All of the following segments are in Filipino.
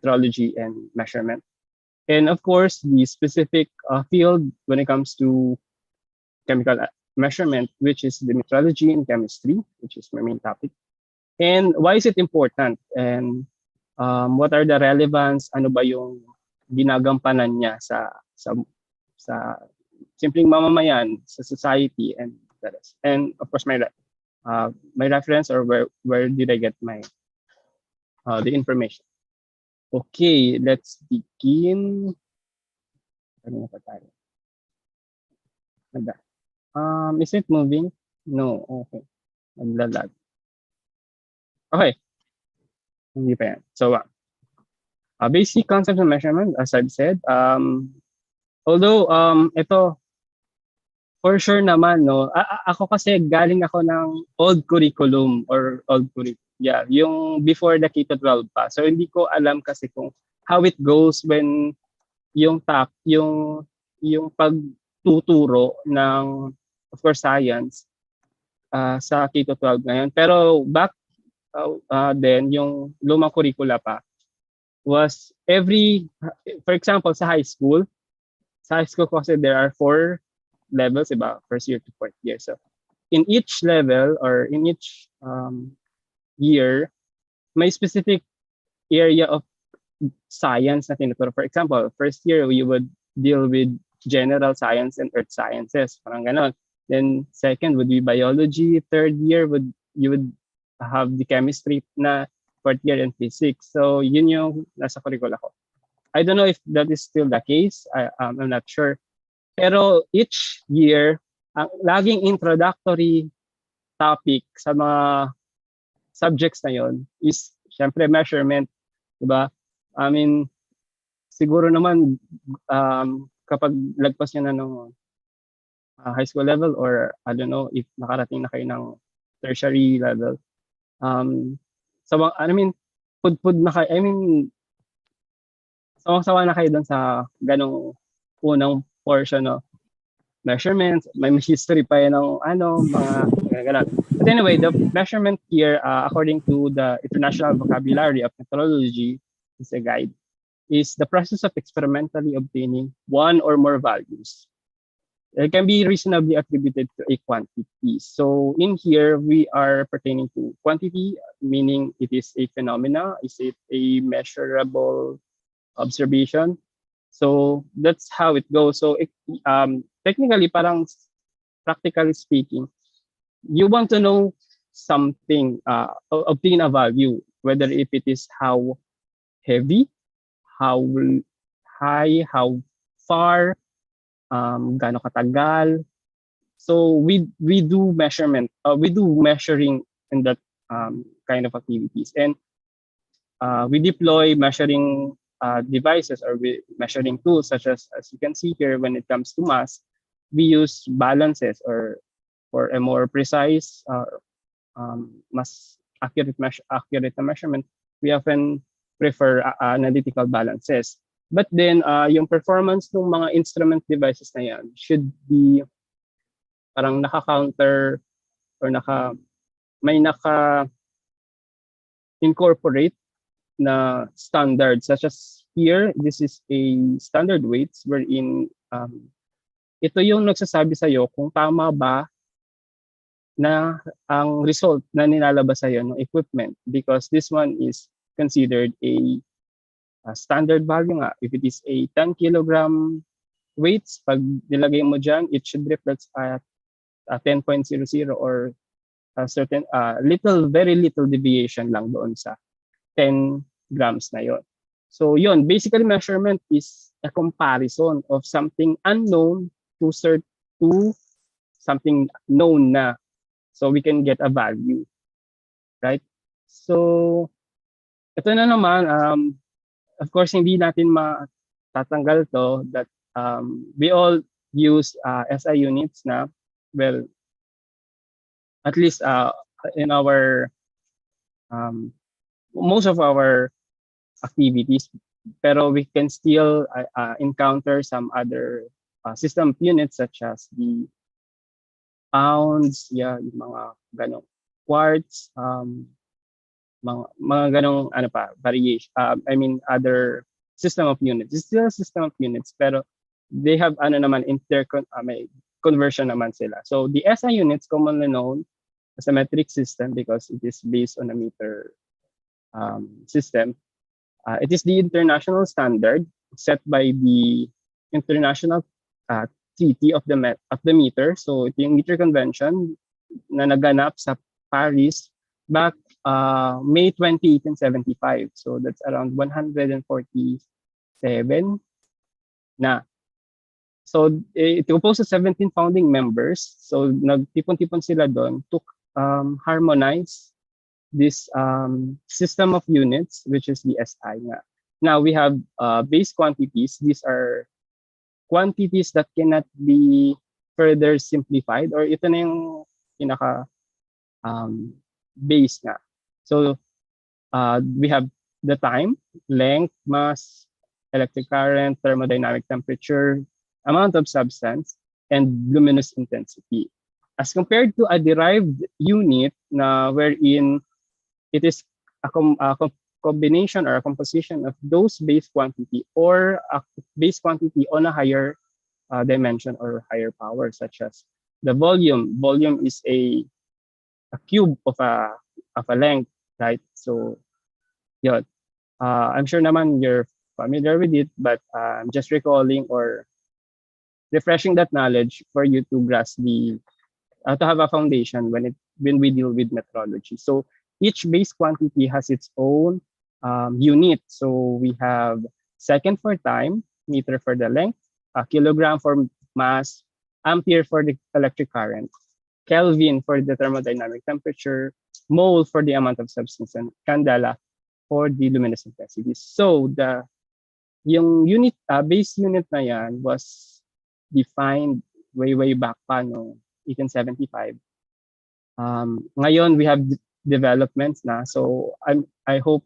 metrology and measurement. And of course, the specific field when it comes to chemical measurement, which is the metrology and chemistry, which is my main topic. And why is it important? And what are the relevance? Ano ba yung ginagampanan niya sa simpleng mamamayan, sa society, and the rest. And of course, my reference, or where did I get my the information. Okay, let's begin. Ano pa tayo? Is it moving? No, okay. Naglalag. Okay. Hindi pa yan. So, basic concept of measurement, as I've said, although ito, for sure naman, no, ako kasi galing ako ng old curriculum or old curriculum. Yeah, yung before the K-12 pa. So, hindi ko alam kasi kung how it goes when yung pagtuturo ng, of course, science sa K-12 ngayon. Pero back then, yung lumang curricula pa was for example, sa high school kasi there are 4 levels, diba? First year to 4th year. So, in each level or in each year, may specific area of science na tinuturo. For example, first year, we would deal with general science and earth sciences. Parang ganon. Then, second would be biology. Third year, you would have the chemistry na 4th year and physics. So, yun yung nasa curricula ko. I don't know if that is still the case. I'm not sure. Pero each year, ang laging introductory topic sa mga subjects na yon is syempre measurement, diba? I mean, siguro naman kapag lagpas nyo na ng high school level, or I don't know if nakarating na kayo ng tertiary level, pudpud na kayo, sawang-sawa na kayo doon sa ganong unang portion of measurements. May history pa yan ng mga ganun. But anyway, the measurement here, according to the International Vocabulary of Metrology, is a guide, is the process of experimentally obtaining one or more values. It can be reasonably attributed to a quantity. So in here, we are pertaining to quantity, meaning it is a phenomena. Is it a measurable observation? So that's how it goes. So technically, parang practically speaking, you want to know something, obtain a value, whether if it is how heavy, how high, how far, gaano katagal. So we do measurement, we do measuring in that kind of activities, and we deploy measuring devices or measuring tools, such as you can see here. When it comes to mass, we use balances, or for a more precise, mas accurate measurement, we often prefer analytical balances. But then, yung performance ng mga instrument devices na yan should be parang naka-counter or may naka-incorporate na standard, such as here, this is a standard weights wherein ito yung nagsasabi sa'yo kung tama ba na ang result na nilalabas sa'yo ng equipment, because this one is considered a standard value nga. If it is a 10 kilogram weights, pag nilagay mo dyan, it should reflect at 10.00 or a certain very little deviation lang doon sa 10 grams na yon. So yon, basically measurement is a comparison of something unknown to something known na, so we can get a value, right? So ito na naman, of course hindi natin matatanggal to that we all use SI units na, well, at least in our most of our activities, pero we can still encounter some other system units, such as the pounds, yung mga ganong, quarts, mga ganong ano pa, variation, I mean, other system of units. It's still a system of units, pero they have ano naman, may conversion naman sila. So the SI units, commonly known as a metric system because it is based on a meter system. It is the international standard set by the International Treaty of the Meter. So ito yung meter convention na naganap sa Paris back May 20, 1875. So that's around 147 na. So it composed of 17 founding members. So nagtipon-tipon sila doon to harmonize this system of units, which is the SI nga. Now we have base quantities. These are quantities that cannot be further simplified, or ito na yung pinaka base nga. So we have the time, length, mass, electric current, thermodynamic temperature, amount of substance, and luminous intensity. As compared to a derived unit na wherein it is a combination or a composition of those base quantity or a base quantity on a higher dimension or higher power, such as the volume. Volume is a cube of a length, right? So, yun. I'm sure naman you're familiar with it, but I'm just recalling or refreshing that knowledge for you to grasp to have a foundation when we deal with metrology. So each base quantity has its own unit. So we have second for time, meter for the length, kilogram for mass, ampere for the electric current, Kelvin for the thermodynamic temperature, mole for the amount of substance, and candela for the luminous intensity. So yung unit, base unit na yan was defined way back pa no 1875. Ngayon we have developments na. So I hope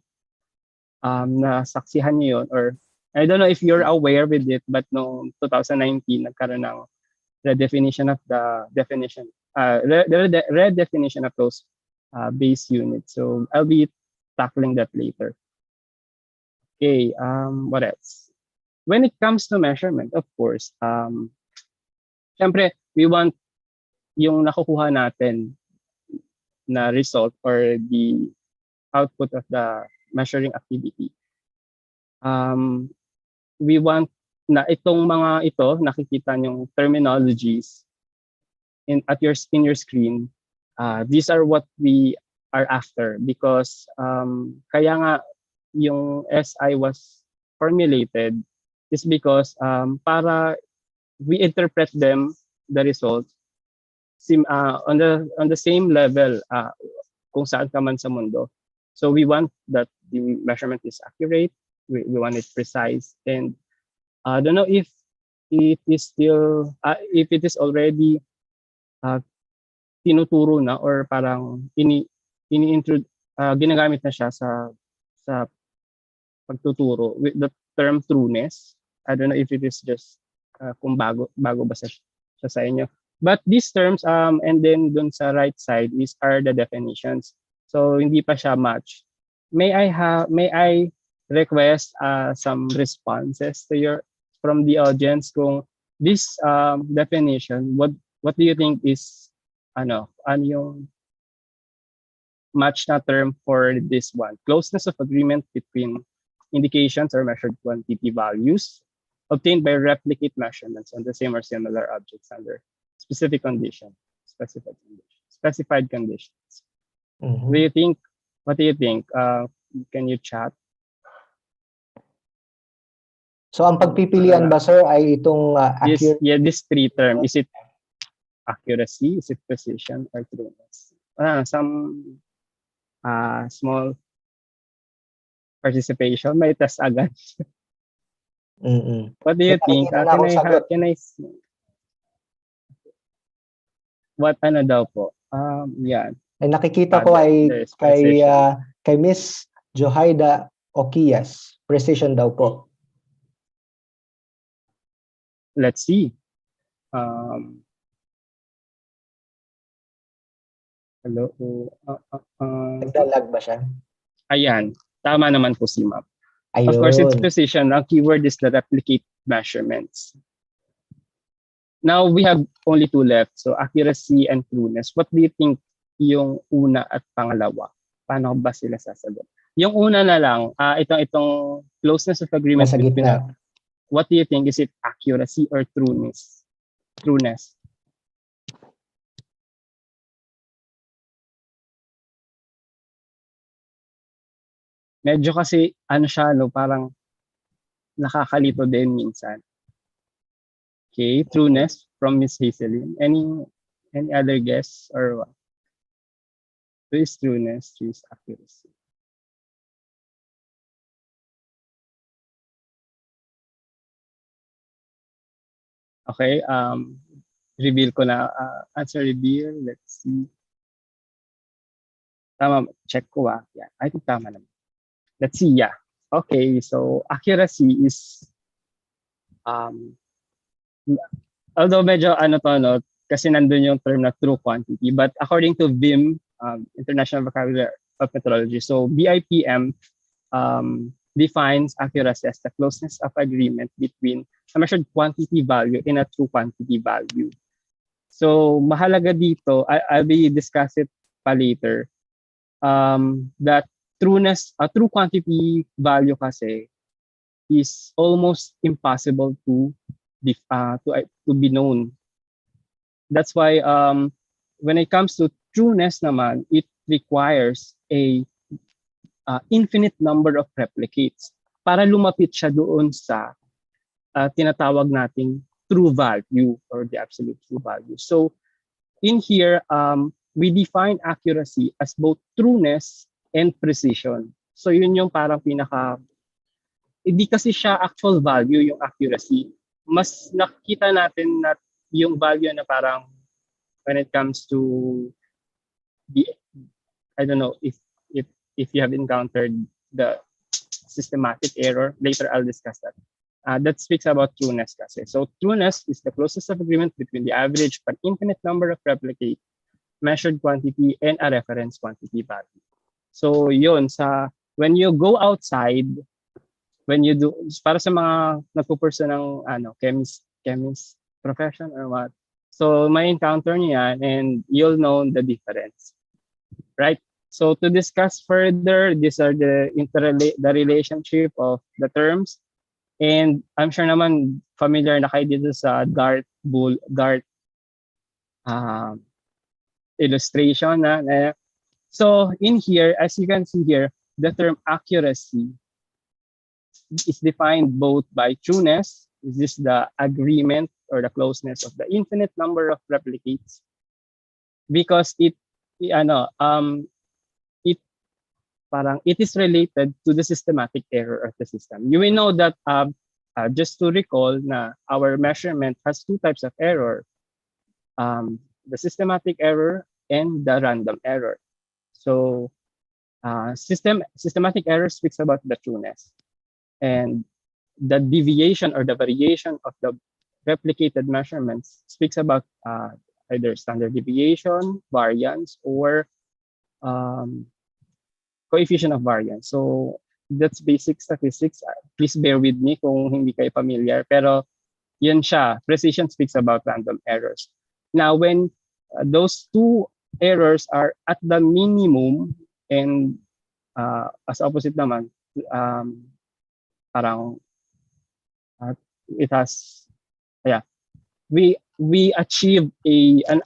nasaksihan niyo yun, or I don't know if you're aware with it, but no 2019 nagkaroon ng redefinition of the definition, redefinition of those base units. So I'll be tackling that later. Okay, what else? When it comes to measurement, of course, syempre, we want yung nakukuha natin na result or the output of the measuring activity. We want na itong mga ito, nakikita yung terminologies in your screen. These are what we are after because kaya nga yung SI was formulated is because para we interpret them, the results, on the same level kung saan ka man sa mundo. So we want that the measurement is accurate, we want it precise, and I don't know if it is still if it is already tinuturo na or parang ginagamit na siya sa pagtuturo with the term trueness. I don't know if it is just kung bago ba siya sa inyo. But these terms and then dun sa right side are the definitions. So hindi pa siya match. May I request some responses from the audience kung this definition, what do you think is ano yung match na term for this one? Closeness of agreement between indications or measured quantity values obtained by replicate measurements on the same or similar objects under specified conditions. Mm-hmm. What do you think? Can you chat? So ang pagpipilian ba sir ay itong this three term, is it accuracy, is it precision, or trueness? Some small participation, may test agad. What do you think? Can I what ano daw po? Yan. Ay nakikita ko ay kay Miss Johaida Okias. Precision daw po. Let's see. Hello. Naglalag ba siya? Ayan, tama naman po si Ma'am. Ayun. Of course, it's precision. Ang keyword is the replicate measurements. Now, we have only two left. So, accuracy and trueness. What do you think yung una at pangalawa? Paano ba sila sasagot? Yung una na lang, itong closeness of agreement nasa between gitna. what do you think? Is it accuracy or trueness? Trueness. Medyo kasi, siya, parang nakakalito din minsan. Okay, trueness from Miss Hazelin. Any other guess or what? Two is trueness, two is accuracy. Okay, reveal ko na, answer reveal. Let's see. Tama, check ko Yeah, I think tama naman. Let's see, yeah. Okay, so accuracy is, although medyo kasi nandun yung term na true quantity, but according to BIM, International Vocabulary of Metrology, so BIPM defines accuracy as the closeness of agreement between a measured quantity value and a true quantity value. So mahalaga dito, I'll be discuss it pa later, that trueness, a true quantity value kasi is almost impossible to be known. That's why when it comes to trueness naman, it requires a infinite number of replicates para lumapit siya doon sa tinatawag nating true value or the absolute true value. So in here, we define accuracy as both trueness and precision. So yun yung parang hindi kasi siya actual value yung accuracy. Mas nakita natin na yung value na parang when it comes to I don't know if you have encountered the systematic error. Later I'll discuss that. That speaks about trueness kasi. So trueness is the closest of agreement between the average per infinite number of replicate, measured quantity, and a reference quantity value. So yun, when you go outside, when you do, para sa mga nagpupurso ng chemist profession or what, so may encounter niya and you'll know the difference, right? So to discuss further, these are the relationship of the terms. And I'm sure naman familiar na kayo dito sa dart illustration na. So in here, as you can see here, the term accuracy is defined both by trueness, is this the agreement or the closeness of the infinite number of replicates, because it is related to the systematic error of the system. You will know that just to recall na our measurement has two types of error, the systematic error and the random error. So systematic error speaks about the trueness, and the deviation or the variation of the replicated measurements speaks about either standard deviation, variance, or coefficient of variance. So that's basic statistics. Please bear with me kung hindi kayo familiar. Pero yun siya. Precision speaks about random errors. Now, when those two errors are at the minimum, and as opposite naman, parang it has, we achieve an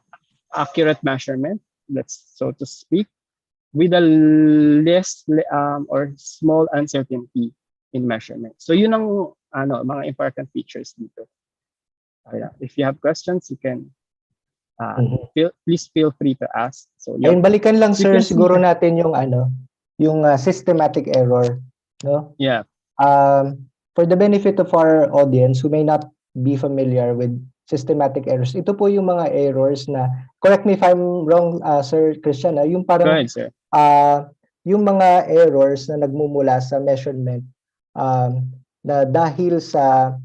accurate measurement, that's so to speak, with a less or small uncertainty in measurement. So yun ang mga important features dito. If you have questions, you can please feel free to ask. So ayun, balikan lang sir siguro natin yung systematic error, no? Yeah. For the benefit of our audience who may not be familiar with systematic errors, ito po yung mga errors na, correct me if I'm wrong, Sir Christian, yung parang go ahead, sir. Yung mga errors na nagmumula sa measurement na dahil sa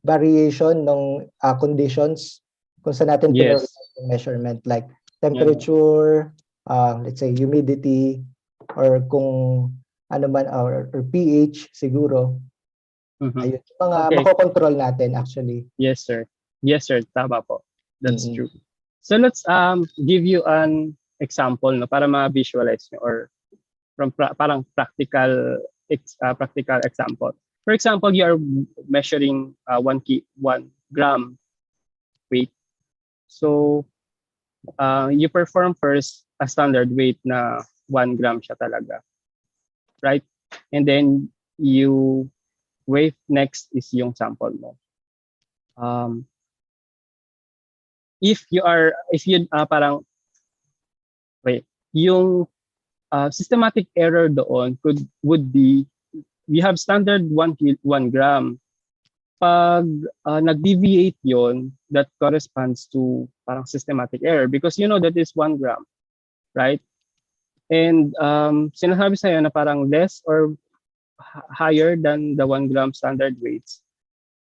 variation ng conditions kung saan natin Yes. measurement, like temperature, let's say humidity, or kung ano man or pH siguro. Mhm. Ayun, mga Okay. makokontrol natin actually. Yes, sir. Yes, sir. Tama po. That's Mm-mm. true. So let's give you an example no para ma-visualize nyo or from parang practical example. For example, you are measuring 1 gram weight. So you perform first a standard weight na 1 gram siya talaga, right? And then you weigh next is yung sample mo. If you parang wait, yung systematic error doon would be we have standard 1 gram. Pag nag-deviate yon, that corresponds to parang systematic error because you know that is 1 gram, right? And sinasabi sa'yo na parang less or higher than the 1 gram standard weights,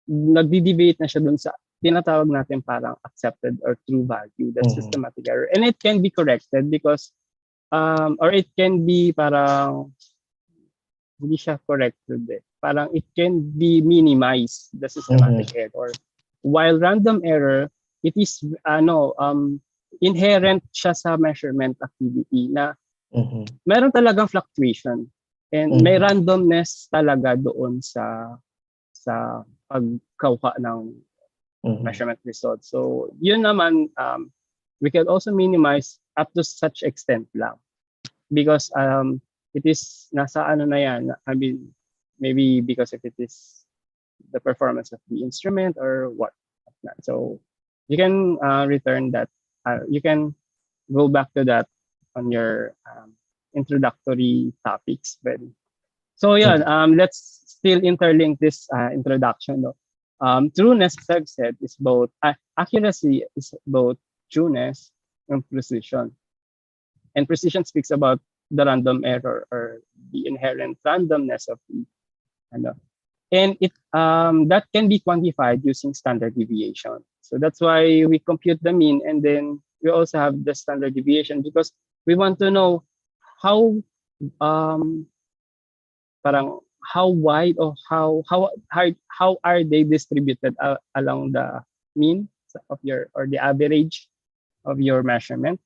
nagdi-deviate na siya dun sa tinatawag natin parang accepted or true value, that's systematic error. And it can be corrected because or it can be parang hindi siya corrected eh. Parang it can be minimized, the systematic error. While random error, it is inherent siya sa measurement activity na meron talagang fluctuation and may randomness talaga doon sa pagkuha ng measurement results. So yun naman we can also minimize up to such extent lang because it is nasa ano na yan, I mean maybe because if it is the performance of the instrument or what not. So you can return that you can go back to that on your introductory topics. But so yeah, let's still interlink this introduction. No? Trueness, as I've said, is both accuracy is both trueness and precision. And precision speaks about the random error or the inherent randomness of the and it that can be quantified using standard deviation. So that's why we compute the mean and then we also have the standard deviation because we want to know how parang how wide or how are they distributed along the mean of your or the average of your measurement,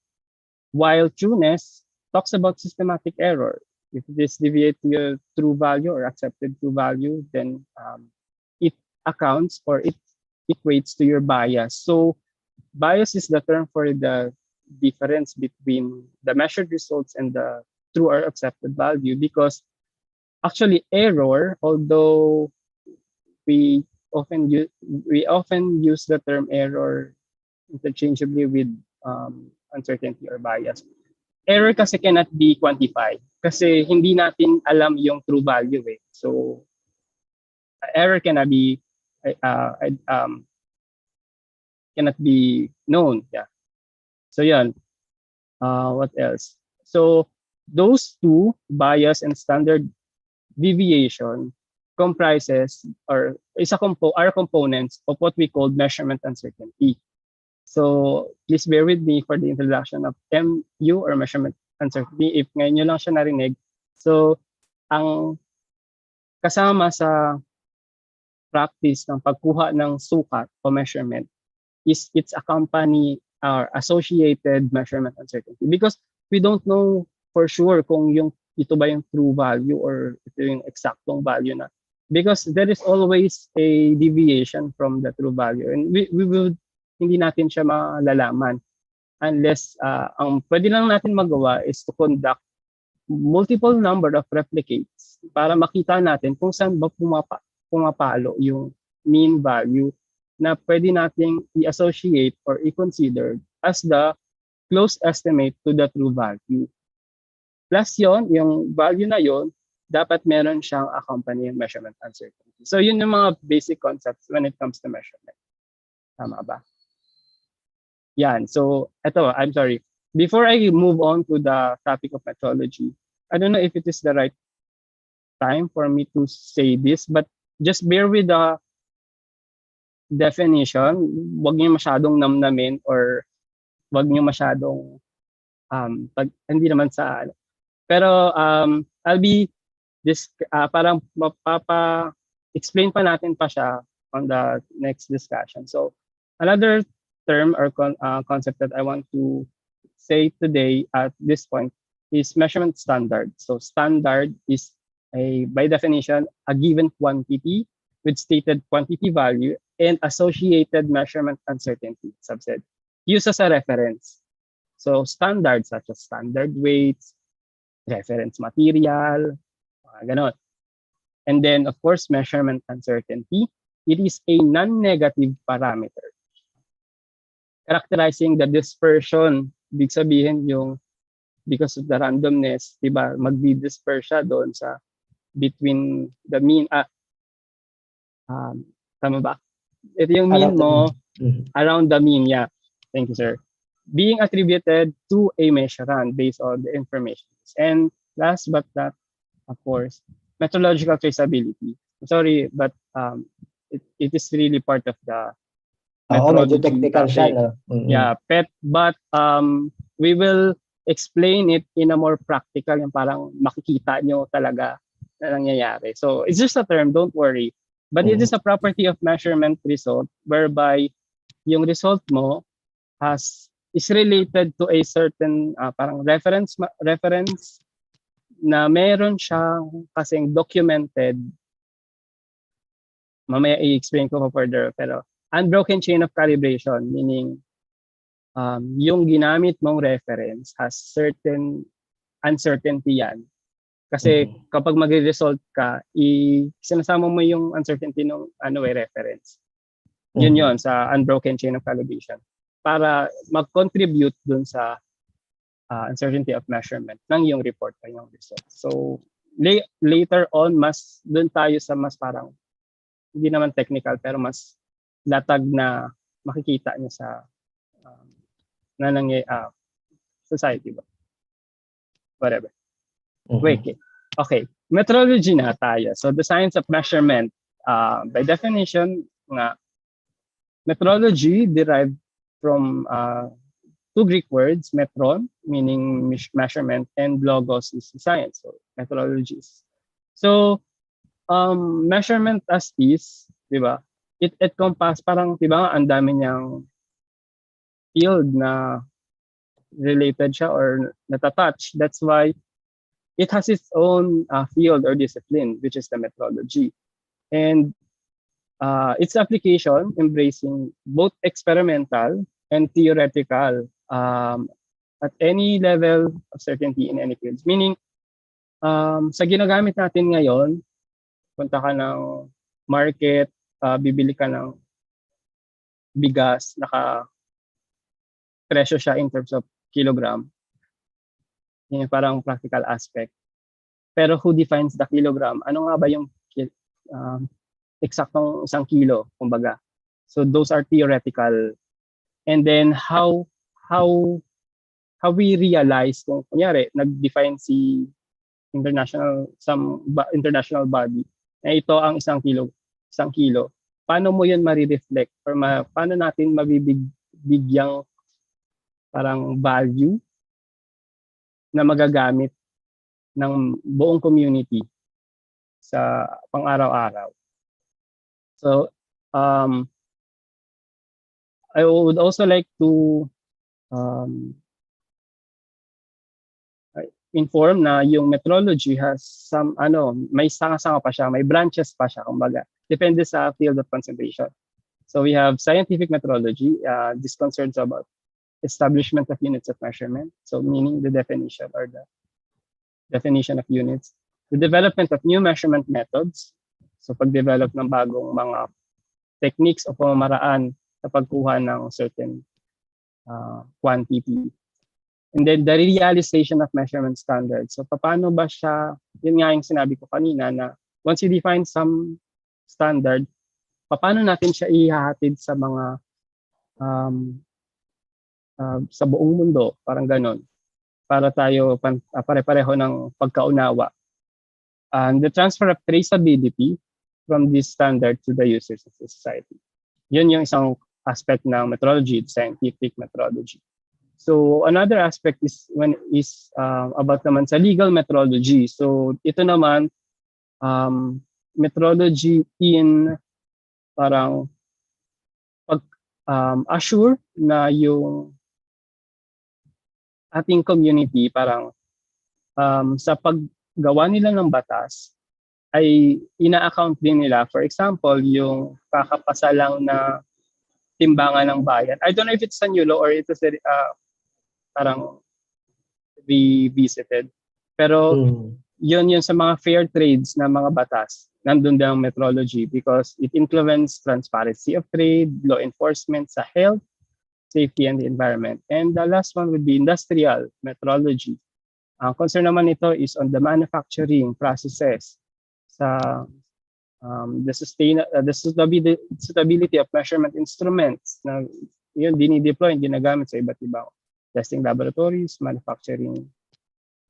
while trueness talks about systematic error. If it is deviate to your true value or accepted true value, then it accounts or it equates to your bias. So bias is the term for the difference between the measured results and the true or accepted value because actually error, although we often use the term error interchangeably with uncertainty or bias. Error kasi cannot be quantified kasi hindi natin alam yung true value eh. So error cannot be known. Yeah. So yan. What else? So those two, bias and standard deviation, comprises or are components of what we call measurement uncertainty. So please bear with me for the introduction of MU or measurement uncertainty. If ngayon nyo lang siya narinig. So ang kasama sa practice ng pagkuha ng sukat o measurement is its accompany or associated measurement uncertainty because we don't know for sure kung ito ba yung true value or ito yung eksaktong value na because there is always a deviation from the true value and we will hindi natin siya malalaman unless ang pwede lang natin magawa is to conduct multiple number of replicates para makita natin kung saan ba pumapalo yung mean value na pwede nating i-associate or i-consider as the close estimate to the true value. Plus yon, yung value na yon, dapat meron siyang accompanying measurement uncertainty. So yun yung mga basic concepts when it comes to measurement. Tama ba? Yan. So ito, I'm sorry. Before I move on to the topic of metrology, I don't know if it is the right time for me to say this, but just bear with the definition. Huwag niyo masyadong namnamin or huwag niyo masyadong hindi naman sa Pero I'll be parang explain pa natin pa siya on the next discussion. So another term or concept that I want to say today at this point is measurement standard. So standard is by definition a given quantity with stated quantity value and associated measurement uncertainty, subset, used as a reference. So standards such as standard weights, reference material, ganon. And then, of course, measurement uncertainty. It is a non-negative parameter characterizing the dispersion. Ibig sabihin yung because of the randomness, diba, magdi-disperse siya doon sa between the mean, tama ba? Ito yung mean mo, around the mean, yeah. Thank you, sir. Being attributed to a measurand based on the information. And last but not, of course, metrological traceability. Sorry, but it is really part of the medyo technical siya, no? Yeah, but we will explain it in a more practical, yung parang makikita nyo talaga na nangyayari. So it's just a term, don't worry. But it is a property of measurement result whereby yung result mo is related to a certain parang reference na meron siyang kasing documented, mamaya i-explain ko pa further, pero unbroken chain of calibration, meaning yung ginamit mong reference has certain uncertainty yan. Kasi kapag magre-result ka, sinasama mo yung uncertainty ng reference. Yun yun sa unbroken chain of calibration para mag-contribute dun sa uncertainty of measurement ng yung report o yung result. So later on, mas dun tayo sa mas parang hindi naman technical pero mas latag na makikita niyo sa society ba? Whatever. Okay. Metrology na tayo. So the science of measurement, by definition nga, metrology derived from two Greek words, metron, meaning measurement, and logos is science, so methodologies. So, measurement as is, di ba? It encompasses, parang, di ba, ang dami niyang field na related siya or natatouch. That's why it has its own field or discipline, which is the metrology. And its application embracing both experimental and theoretical at any level of certainty in any fields. Meaning, sa ginagamit natin ngayon, punta ka ng market, bibili ka ng bigas, naka-presyo siya in terms of kilogram. Yung parang practical aspect. Pero who defines the kilogram? Ano nga ba yung eksaktong isang kilo, kumbaga? So those are theoretical. And then how we realize kung kunyari nag-define some international body na ito ang isang kilo, paano mo yun ma-reflect or paano natin mabibigyang parang value na magagamit ng buong community sa pang-araw-araw. So I would also like to inform na yung metrology has some may sanga-sanga pa siya, may branches pa siya, kumbaga. Depende sa field of concentration. So we have scientific metrology. This concerns about establishment of units of measurement. So meaning the definition or the definition of units. The development of new measurement methods. So pag-develop ng bagong mga techniques o pamamaraan sa pagkuha ng certain quantity. And then the realization of measurement standards. So paano ba siya, yun nga yung sinabi ko kanina na once you define some standard, paano natin siya ihahatid sa mga sa buong mundo, parang ganon, para tayo pare-pareho ng pagkaunawa. And the transfer of traceability from this standard to the users of the society. Yun yung isang aspect ng metrology, scientific metrology. So another aspect is about naman sa legal metrology. So ito naman metrology in parang pag assure na yung ating community parang sa paggawa nila ng batas ay ina-account din nila. For example, yung kakapasa lang na timbangan ng bayan. I don't know if it's a new law or it was parang revisited. Pero yun sa mga fair trades na mga batas, nandun din ang metrology because it influences transparency of trade, law enforcement sa health, safety, and the environment. And the last one would be industrial metrology. Ang concern naman nito is on the manufacturing processes sa the sustainability of measurement instruments na yun dinideploy, ginagamit sa iba't ibang testing laboratories, manufacturing,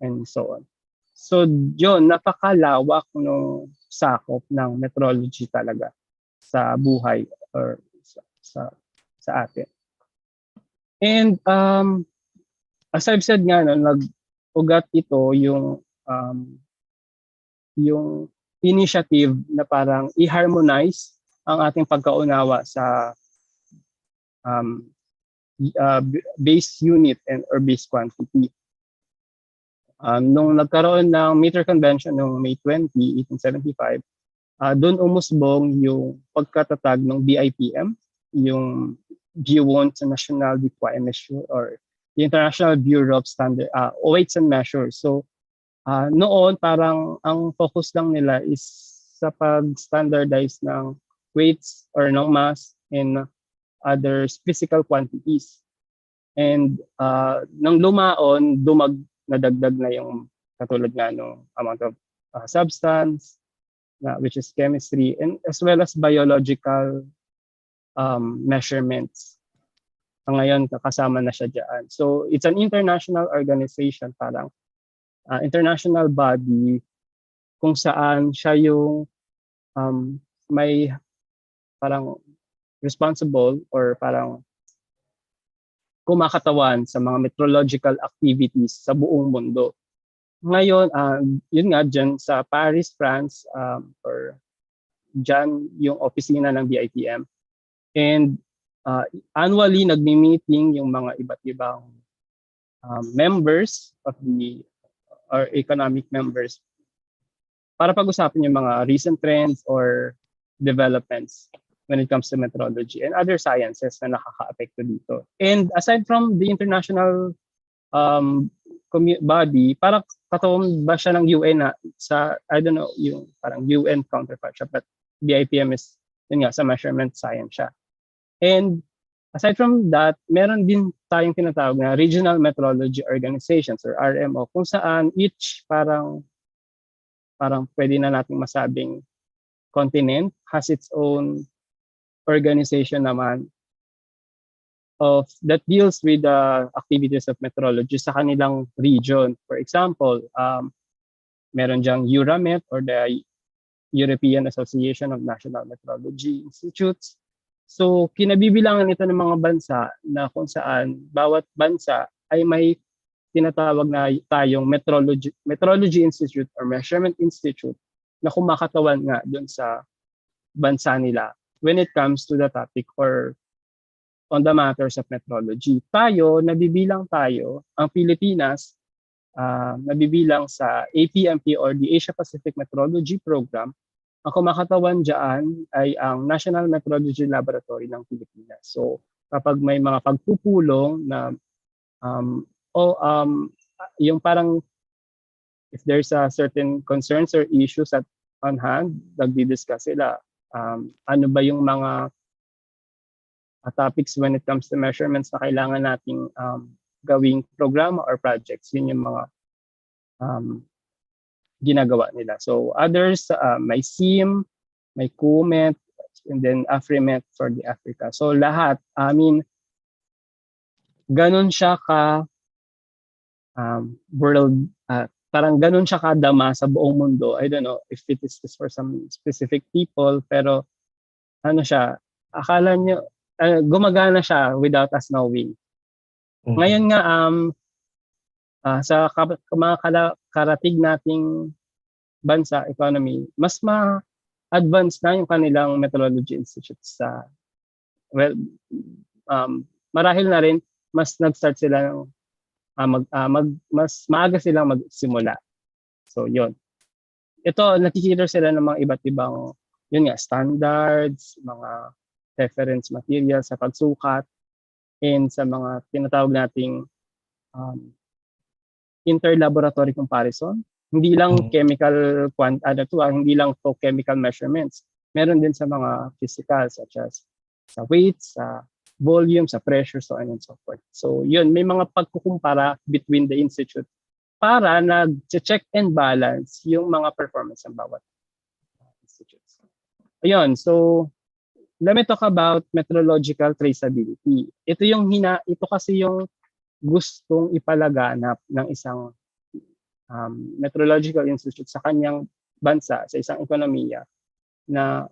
and so on. So yun, napakalawak ng sakop ng metrology talaga sa buhay or sa atin. And as I've said nga, no, nag-ugat ito yung initiative na parang i-harmonize ang ating pagkaunawa sa base unit or base quantity. Nung nagkaroon ng Meter Convention noong May 20, 1875, doon umusbong yung pagkatatag ng BIPM, yung BUON sa National Deploy Measure or the International Bureau of Standard Weights and Measures. So noon parang ang focus lang nila is sa pag-standardize ng weights or ng mass in other physical quantities. And nang lumaon, nadagdag na yung katulad nga ng amount of substance, which is chemistry, and as well as biological measurements. Ngayon, kasama na siya dyan. So it's an international organization, parang international body kung saan siya yung may parang responsible or parang kumakatawan sa mga meteorological activities sa buong mundo. Ngayon, yun nga, dyan sa Paris, France, or dyan yung opisina ng BIPM. And annually, nagmi-meeting yung mga iba't ibang members of or economic members para pag-usapan yung mga recent trends or developments when it comes to metrology and other sciences na nakaka-apekto dito. And aside from the international body, parang katuwang ba siya ng UN na sa, I don't know, yung parang UN counterpart siya, but BIPM is, yun nga, sa measurement science siya. And aside from that, meron din tayong tinatawag na Regional Metrology Organizations or RMO, kung saan each parang pwede na nating masabing continent has its own organization naman that deals with the activities of metrology sa kanilang region. For example, meron diyang Euramet or the European Association of National Metrology Institutes. So kinabibilangan ito ng mga bansa na kung saan bawat bansa ay may tinatawag na tayong Metrology Institute or Measurement Institute na kumakatawan nga doon sa bansa nila when it comes to the topic or on the matters of metrology. Nabibilang tayo, ang Pilipinas, nabibilang sa APMP or the Asia Pacific Metrology Program. Ang kumakatawan dyan ay ang National Metrology Laboratory ng Pilipinas. So kapag may mga pagpupulong na yung parang if there's a certain concerns or issues on hand, nagdi-discuss sila. Ano ba yung mga topics when it comes to measurements na kailangan nating gawing programa or projects. Yun yung mga ginagawa nila. So others, may SIM, may CUMET, and then AFRIMET for the Africa. So lahat, ganun siya ka world, parang ganun siya kadama sa buong mundo. I don't know if it is just for some specific people, pero ano siya, akala nyo, gumagana siya without us knowing. Ngayon nga, sa mga karatig nating bansa, economy, mas ma-advance na yung kanilang metrology institutes sa, well, marahil na rin, mas nag-start sila ng, mas maaga silang magsimula. So, yun. Ito, nakikita sila ng mga iba't ibang, yun nga, standards, mga reference materials sa pagsukat, and sa mga tinatawag nating interlaboratory comparison. Hindi lang chemical, hindi lang to chemical measurements. Meron din sa mga physical, such as sa weight, sa volume, sa pressure, so on and so forth. So, yun, may mga pagkukumpara between the institute para nag-check and balance yung mga performance ng bawat institutes. Ayun, so let me talk about metrological traceability. Ito kasi yung gustong ipalaganap ng isang metrological institute sa kanyang bansa, sa isang ekonomiya, na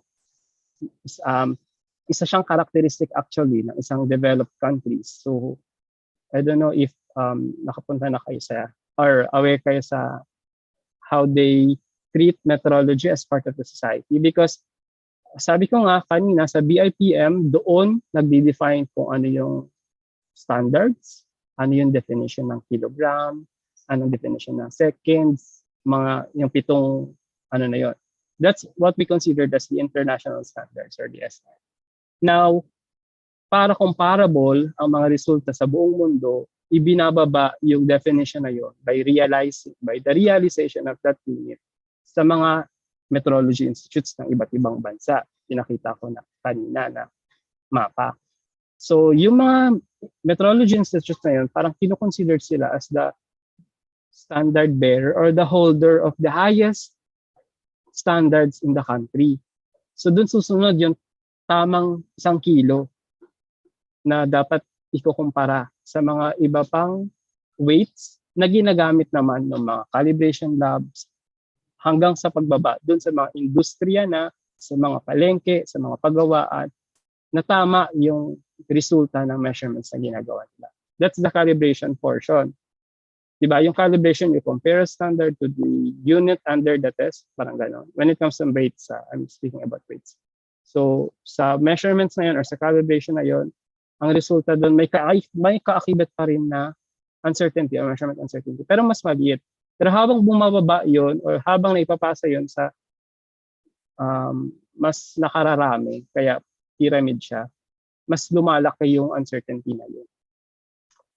isa siyang characteristic actually ng isang developed countries. So, I don't know if nakapunta na kayo sa, or aware kayo sa how they treat metrology as part of the society. Because sabi ko nga kanina, sa BIPM, doon nagde-define kung ano yung standards, ano yung definition ng kilogram, anong definition ng seconds, yung pitong ano na yun. That's what we consider as the international standards or the SI. Now, para comparable ang mga resulta sa buong mundo, ibinababa yung definition na yun by the realization of that unit sa mga metrology institutes ng iba't ibang bansa. Pinakita ko na kanina na mapa. So, yung mga metrology institutes na yun, parang kinoconsider sila as the standard bearer or the holder of the highest standards in the country. So, dun susunod yung tamang 1 kilo na dapat ikukumpara sa mga iba pang weights na ginagamit naman ng mga calibration labs hanggang sa pagbaba dun sa mga industriya na, sa mga palengke, sa mga paggawaan, na tama yung resulta ng measurements na ginagawa nila. That's the calibration portion. Diba? Yung calibration, you compare a standard to the unit under the test, parang gano'n. When it comes to weights, I'm speaking about weights. So, sa measurements na yun or sa calibration na yun, ang resulta doon, may kaakibat pa rin na uncertainty or measurement uncertainty. Pero mas maliit. Pero habang bumababa yun or habang naipapasa yun sa mas nakararami, kaya pyramid siya, mas lumalaki yung uncertainty na yun.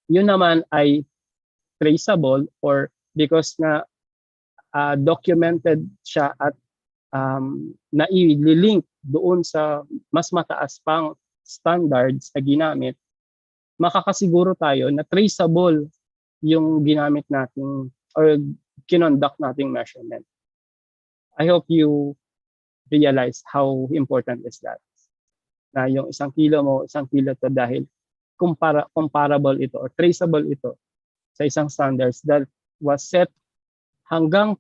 Yun naman ay traceable or because na documented siya at na i-link doon sa mas mataas pang standards na ginamit, makakasiguro tayo na traceable yung ginamit nating or kinonduct nating measurement. I hope you realize how important is that. Na yung 1 kilo mo, 1 kilo to dahil comparable ito or traceable ito sa isang standards that was set hanggang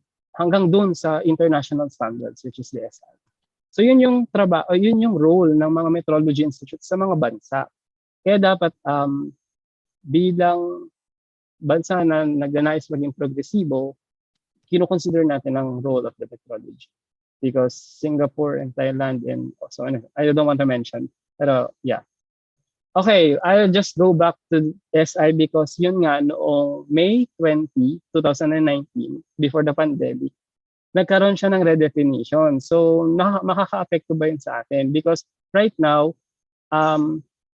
doon sa international standards, which is the SI. So yun yung yun yung role ng mga metrology institutes sa mga bansa. Kaya dapat bilang bansa na nagnanais maging progresibo, kino-consider natin ang role of the metrology. Because Singapore and Thailand and also, I don't want to mention, pero yeah. Okay, I'll just go back to SI because yun nga noong May 20, 2019, before the pandemic, nagkaroon siya ng redefinition. So, makaka-apekto ba yun sa atin? Because right now,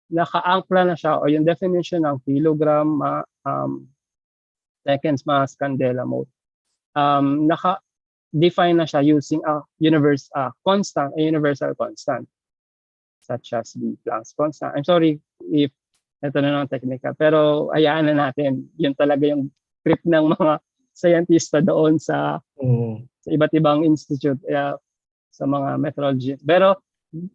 naka-ankla na siya o yung definition ng kilogram, seconds, mass, candela mode. Naka-define na siya using a universal constant, such as the Planck's constant. I'm sorry if ito na ng technical, pero hayaan na natin. Yun talaga yung trip ng mga scientista doon sa iba't ibang institute, sa mga metrology. Pero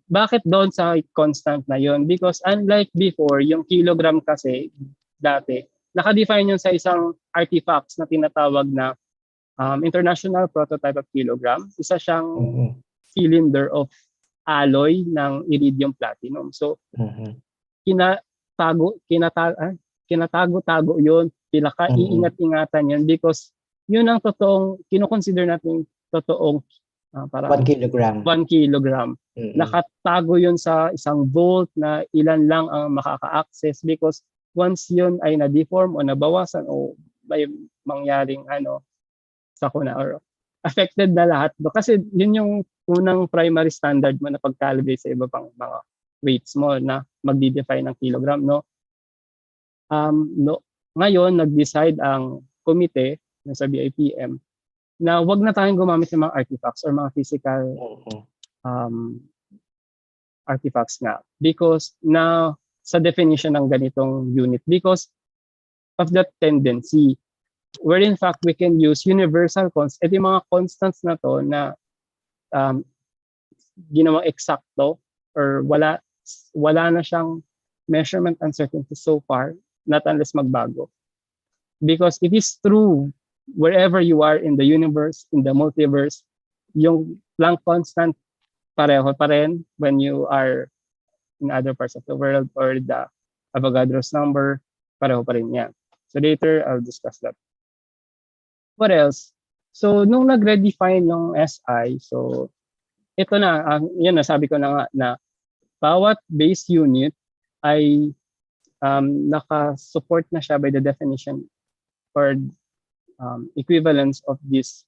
bakit doon sa constant na yun? Because unlike before, yung kilogram kasi dati, nakadefine yun sa isang artifacts na tinatawag na International Prototype of Kilogram. Isa siyang cylinder of alloy ng iridium platinum. So, kinatago-tago yun, iingat-ingatan yun because yun ang totoong, kinoconsider natin totoong parang 1 kilogram. 1 kilogram. Nakatago yun sa isang vault na ilan lang ang makaka-access because once yun ay na-deform o nabawasan o may mangyaring sakuna or affected na lahat. Kasi yun yung unang primary standard mo na pag-calibrate sa iba pang mga weights mo na magdi-define ng kilogram, no? Ngayon, nag-decide ang komite sa BIPM na wag na tayong gumamit ng mga artifacts or mga physical artifacts nga because na sa definition ng ganitong unit because of that tendency where in fact we can use universal constants. Ito yung mga constants na to na ginawang eksakto or wala na siyang measurement uncertainty so far, not unless magbago. Because it is true wherever you are in the universe, in the multiverse, yung Planck constant pareho pa rin when you are in other parts of the world or the Avogadro's number, pareho pa rin yan. So later, I'll discuss that. What else? So nung nag-redefine yung SI, so ito na, yun nasabi ko na nga na bawat base unit ay naka-support na siya by the definition or equivalence of this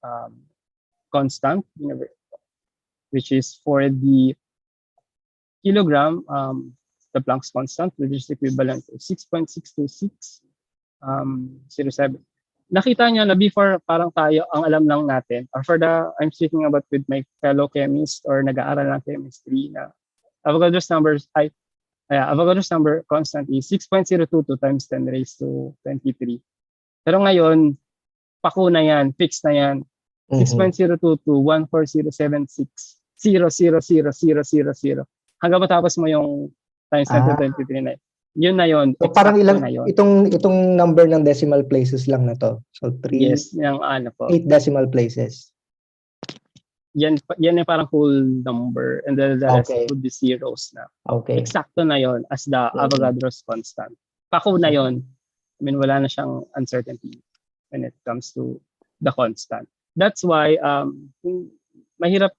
constant, which is for the kilogram, the Planck's constant, which is equivalent to 6.62607. Nakita niyo na before parang tayo ang alam lang natin, or for I'm speaking about with my fellow chemist or nag-aaral ng chemistry na Avogadro's number constant is 6.022 times 10 raised to 23. Pero ngayon, pako na yan, fixed na yan. 6.022 hanggang matapos mo yung times 10 to 23 na yun na yun. So parang ilang itong number ng decimal places lang na to. So 3. Yes, yung 8 decimal places. Yan yung parang whole number and then the rest would be zeros na. Okay. Eksakto na yon as the Avogadro's constant. Pako na yon. I mean, wala na siyang uncertainty when it comes to the constant. That's why mahirap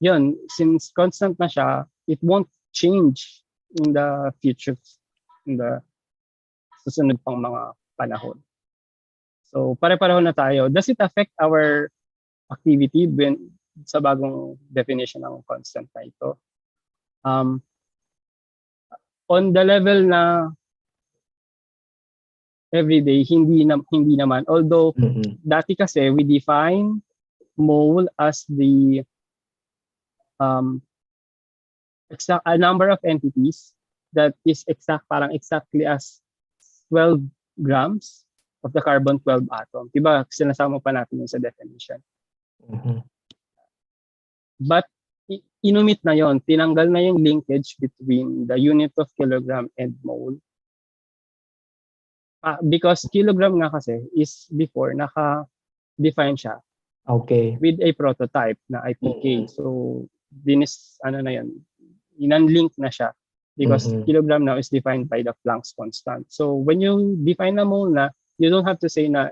yun, since constant na siya, it won't change in the future, in the susunod pang mga panahon. So pare-pareho na tayo. Does it affect our activity sa bagong definition ng constant na ito? On the level na everyday, hindi naman. Although, dati kasi we define mole as the a number of entities that is parang exactly as 12 grams of the carbon-12 atom. Diba, sinasama pa natin yun sa definition. But inumit na yon, tinanggal na yung linkage between the unit of kilogram and mole. Because kilogram nga kasi is before naka-define siya. Okay. With a prototype na IPK. So inunlink na siya because kilogram now is defined by the Planck's constant. So when you define a mole na, you don't have to say na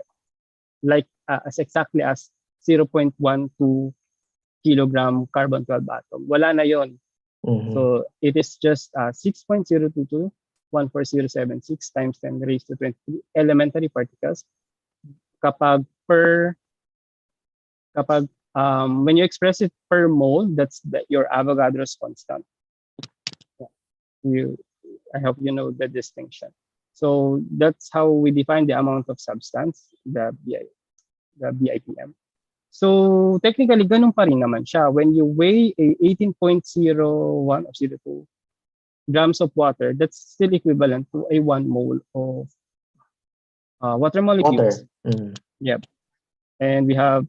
like as exactly as 0.12 kilogram carbon-12 atom. Wala na yon. So it is just 6.022 14076 times 10 raised to 23 elementary particles. Kapag when you express it per mole, that's your Avogadro's constant. I hope you know the distinction. So that's how we define the amount of substance, the BIPM. So technically, ganun pa rin naman siya. When you weigh a 18.01 or 02 grams of water, that's still equivalent to a 1 mole of water molecules. Yep. And we have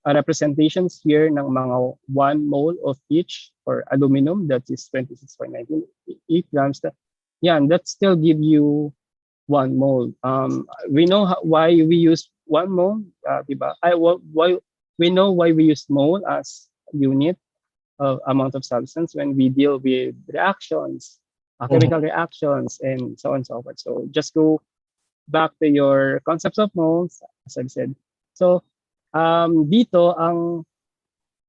representations here ng mga 1 mole of each for aluminum, that is 26.98 grams. Yan, that still give you 1 mole. We know why we use 1 mole, diba? We know why we use mole as unit of amount of substance when we deal with reactions chemical reactions, and so on and so forth. So just go back to your concepts of moles, as I've said. So dito ang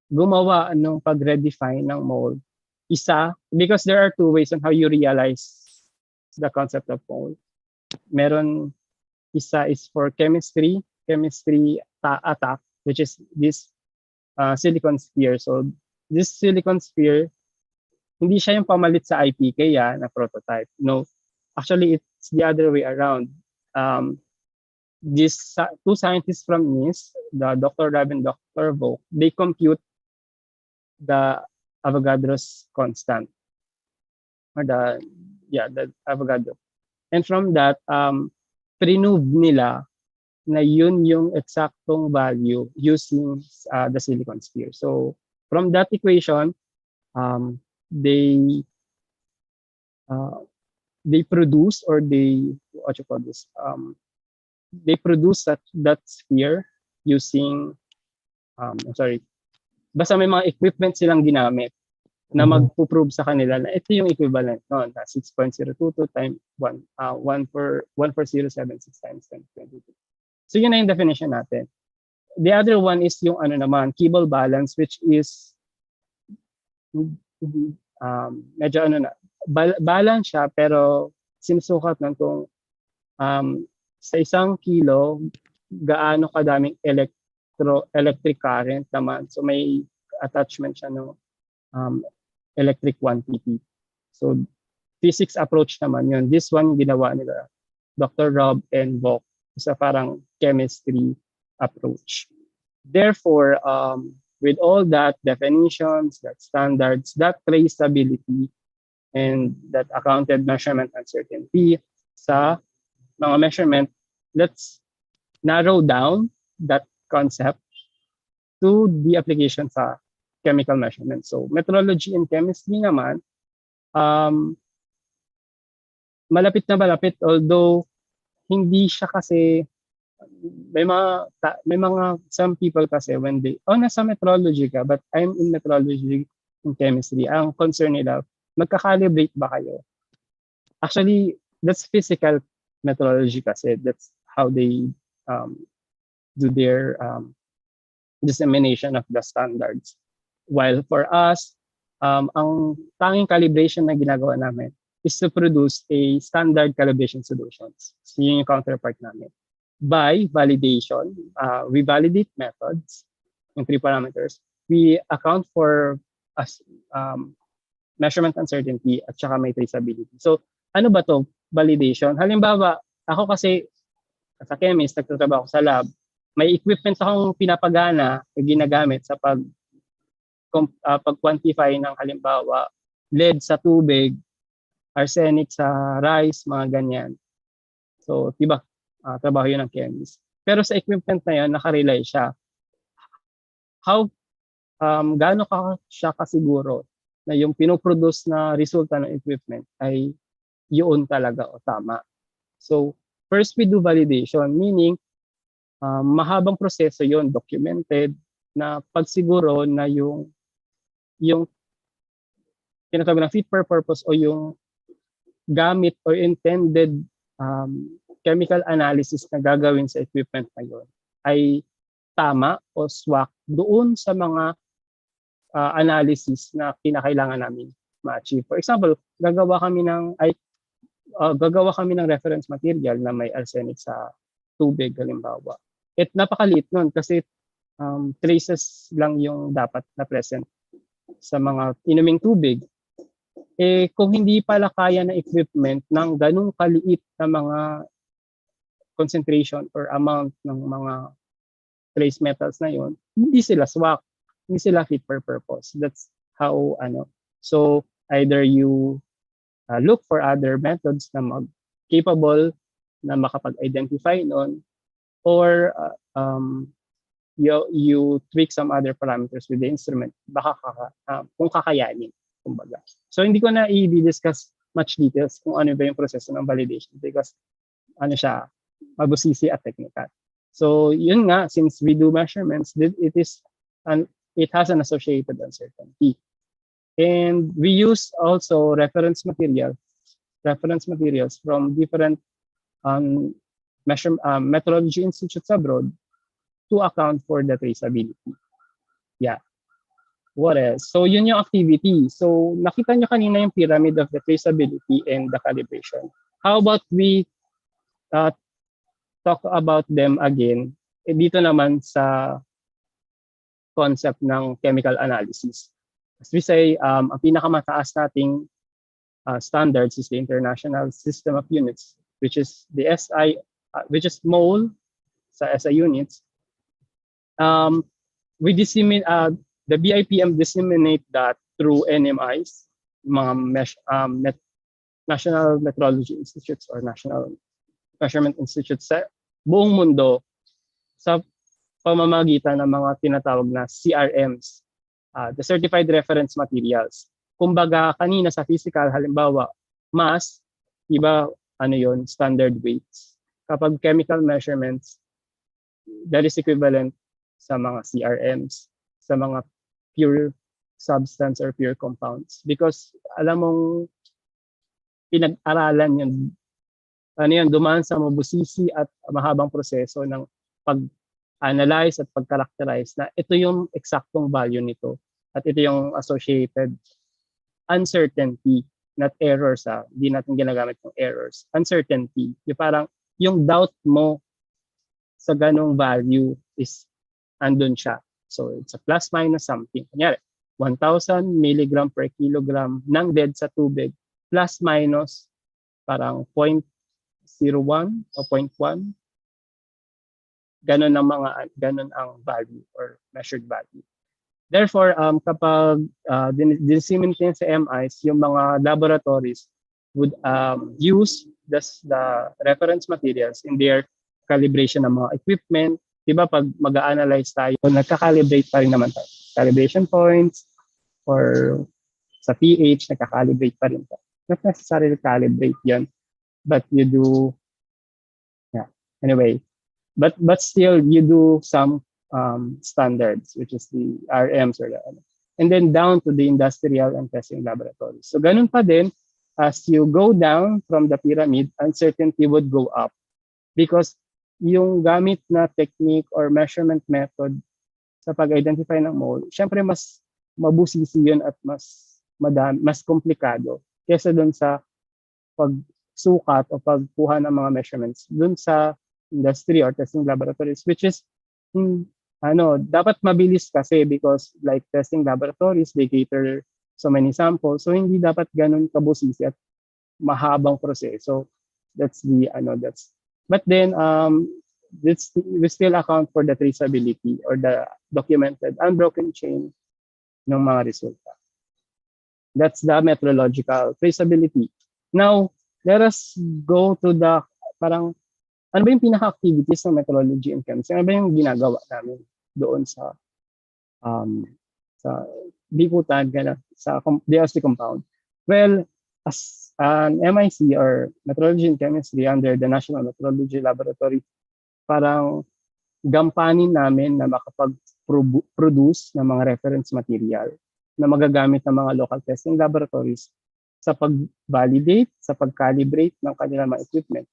gumawa ng pag-redefine ng mole, isa, because there are two ways on how you realize the concept of mole. Meron, isa is for chemistry attack, which is this silicon sphere. So this silicon sphere, hindi siya yung pamalit sa IPK na prototype. No, actually it's the other way around. These two scientists from NIST, the Dr. Rab and Dr. Volk, they compute the Avogadro's constant, or the Avogadro. And from that, prove nila na yun yung eksaktong value using the silicon sphere. So from that equation, they produce, or what you call this, they produce that sphere using basta may mga equipment silang ginamit na magpo-prove sa kanila na ito yung equivalent no, na 6.022 times 14076 times 1022. So yun na yung definition natin. The other one is yung Keeble balance, which is medyo balance siya, pero sinusukat nun kung sa 1 kilo gaano kadaming electric current naman. So may attachment siya ng electric quantity. So physics approach naman yun. This one ginawa nila Dr. Rob and Volk sa parang chemistry approach. Therefore, with all that definitions, that standards, that traceability, and that accounted measurement uncertainty sa mga measurement, let's narrow down that concept to the application sa chemical measurement. So metrology and chemistry naman, malapit na malapit, although hindi siya kasi may mga some people kasi when they nasa metrology ka, but I'm in metrology and chemistry, ang concern nila, magka-calibrate ba kayo? Actually, that's physical metrology kasi that's how they do their dissemination of the standards. While for us, ang tanging calibration na ginagawa namin is to produce a standard calibration solutions. So yun yung counterpart namin. By validation, we validate methods in 3 parameters. We account for measurement uncertainty at saka may traceability. So ano ba to? Validation. Halimbawa, ako kasi sa chemist, nagtatrabaho sa lab, may equipment akong pinapagana na ginagamit sa pag-quantify ng halimbawa lead sa tubig, arsenic sa rice, mga ganyan. So, diba, trabaho yun ng chemist. Pero sa equipment na yun, nakarelay siya. Gaano siya kasiguro na yung pinoproduce na resulta ng equipment ay yun talaga o tama. So, first we do validation, meaning mahabang proseso yun, documented, na pagsiguro na yung tinatawag na fit for purpose o yung gamit or intended chemical analysis na gagawin sa equipment na yun ay tama o swak doon sa mga analysis na kinakailangan namin ma-achieve. For example, gagawa kami ng reference material na may arsenic sa tubig, halimbawa. Napakaliit nun kasi traces lang yung dapat na present sa mga inuming tubig. Kung hindi pala kaya ng equipment ng ganung kaliit na mga concentration or amount ng mga trace metals na yon, hindi sila swak, hindi sila fit for purpose. That's how So either you look for other methods na capable na makapag-identify noon, or you tweak some other parameters with the instrument, baka kung kakayanin, kumbaga. So hindi ko na i-discuss much details kung ano ba yung proseso ng validation because mabusisi at technical. So yun nga, since we do measurements, it has an associated uncertainty. And we use also reference material reference materials from different metrology institutes abroad to account for the traceability. Yeah. What else? So yun yung activity. So nakita nyo kanina yung pyramid of the traceability and the calibration. How about we uh, talk about them again dito naman sa concept ng chemical analysis. As we say, ang pinakamataas nating standards is the International System of Units, which is the SI, which is mole sa SI units. We disseminate, the BIPM disseminate that through NMIs, mga National Metrology Institutes or National Measurement Institutes sa buong mundo sa pamamagitan ng mga tinatawag na CRMs, the Certified Reference Materials. Kumbaga, kanina sa physical, halimbawa, mass, iba, ano yon, standard weights. Kapag chemical measurements, that is equivalent sa mga CRMs, sa mga pure substance or pure compounds. Because alam mong pinag-aralan yun, ano yan, dumaan sa mabusisi at mahabang proseso ng pag-analyze at pag-characterize na ito yung eksaktong value nito at ito yung associated uncertainty, not errors. Hindi natin ginagamit ng errors. Uncertainty. Yung parang yung doubt mo sa ganong value is andun siya. So it's a plus minus something. Kunyari, 1,000 milligram per kilogram ng dead sa tubig plus minus parang 0.01 o 0.1. Ganon ang value or measured value. Therefore, kapag disseminate sa MIs, yung mga laboratories would use the reference materials in their calibration ng mga equipment. Diba pag mag-a-analyze tayo, nagka-calibrate pa rin naman tayo. Calibration points or sa pH, nagka-calibrate pa rin tayo. Not necessarily calibrate yan, but you do, yeah, anyway. But still, you do some standards, which is the RMs or the, and then down to the industrial and testing laboratories. So ganun pa din, as you go down from the pyramid, uncertainty would go up because yung gamit na technique or measurement method sa pag-identify ng mole, syempre mas mabusisi yun at mas komplikado kaysa dun sa pagsukat o pagkuha ng mga measurements dun sa industry or testing laboratories, which is dapat mabilis kasi because like testing laboratories, they cater so many samples. So hindi dapat ganun kabusisi at mahabang proseso. But then we still account for the traceability or the documented unbroken chain ng mga resulta. That's the metrological traceability. Now, let us go to the parang ano ba yung pinaka-activities ng metrology and chemistry? Ano ba yung ginagawa namin doon sa Bikutan, sa DOST compound? Well, as an MIC or Metrology and Chemistry under the National Metrology Laboratory, parang gampanin namin na makapag-produce ng mga reference material na magagamit ng mga local testing laboratories sa pag-validate, sa pag-calibrate ng kanilang mga equipment.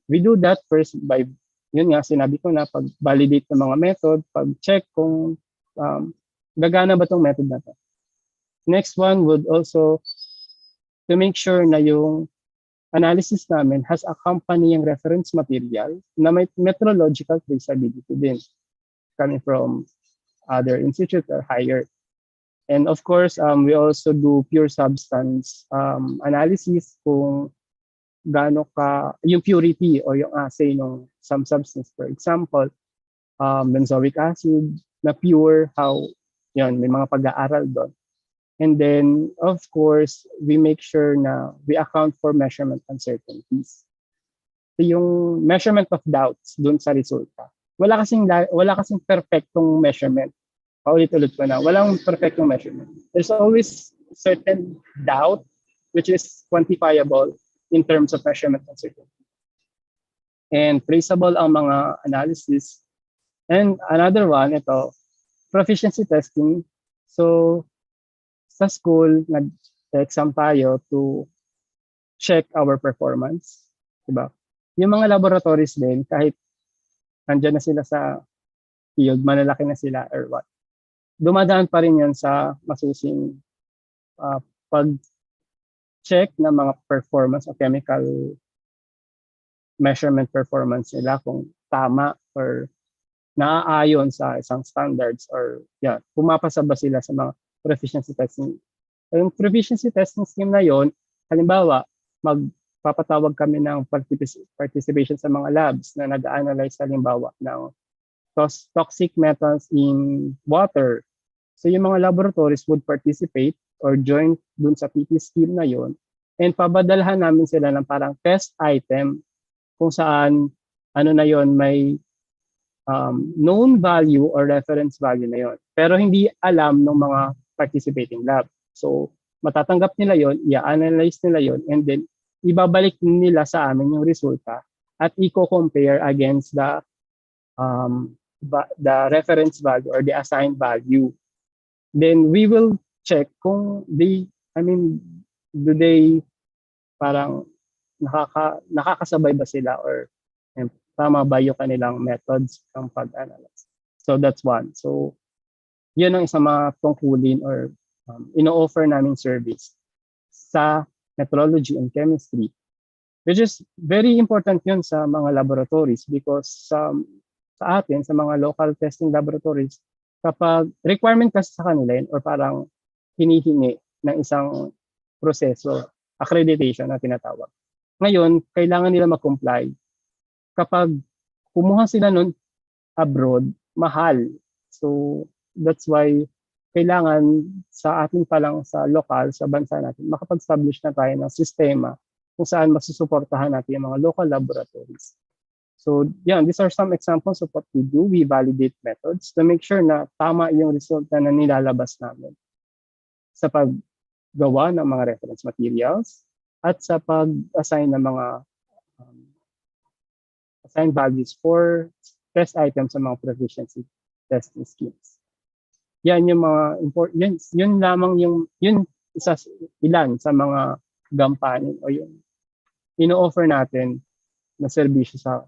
We do that first by, yun nga, sinabi ko na, pag-validate ng mga method, pag-check kung gagana ba itong method na to. Next one would also to make sure na yung analysis namin has accompanying reference material na may metrological traceability din coming from other institutes or higher. And of course, we also do pure substance analysis kung gaano ka, yung purity o yung assay ng some substance. For example, benzoic acid na pure, yun, may mga pag-aaral doon. And then, of course, we make sure na we account for measurement uncertainties. So yung measurement of doubts doon sa resulta. Wala kasing perfectong measurement. Paulit-ulit ko na, walang perfectong measurement. There's always certain doubt which is quantifiable in terms of measurement uncertainty. And traceable ang mga analysis. And another one, ito, proficiency testing. So, sa school, nag-exam tayo to check our performance, diba? Yung mga laboratories din, kahit nandyan na sila sa field, malalaki na sila or what, dumadaan pa rin yan sa masusing pag-check ng mga performance o chemical measurement performance nila kung tama or naaayon sa isang standards or pumapasa ba sila sa mga proficiency testing. Yung proficiency testing scheme na yon, halimbawa, magpapatawag kami ng participation sa mga labs na nag-analyze halimbawa ng toxic metals in water. So yung mga laboratories would participate or join dun sa PT scheme na yon, and pabadalhan namin sila ng parang test item kung saan na yon may known value or reference value na yon. Pero hindi alam ng mga participating lab. So matatanggap nila yon, i-analyze nila yon, and then ibabalik nila sa amin yung resulta at i-compare against the reference value or the assigned value. Then we will check kung do they parang nakakasabay ba sila or tama ba yung kanilang methods ng pag-analyze. So that's one. So yun ang isang mga tungkulin or ino-offer naming service sa metrology and chemistry, which is very important yun sa mga laboratories because sa atin, sa mga local testing laboratories, kapag requirement kasi sa kanila yun or parang hinihingi ng isang proseso, accreditation na tinatawag. Ngayon, kailangan nila mag-comply. Kapag kumuha sila nun abroad, mahal. So that's why kailangan sa atin pa lang sa lokal, sa bansa natin, makapag-establish na tayo ng sistema kung saan masusuportahan natin yung mga local laboratories. So these are some examples of what we do. We validate methods to make sure na tama yung resulta na nilalabas namin sa paggawa ng mga reference materials at sa pag-assign ng mga assigned values for test items sa mga proficiency testing schemes. Yan yung mga important, yun lamang yun ilan sa mga gampanin o yung ino-offer natin na serbisyo sa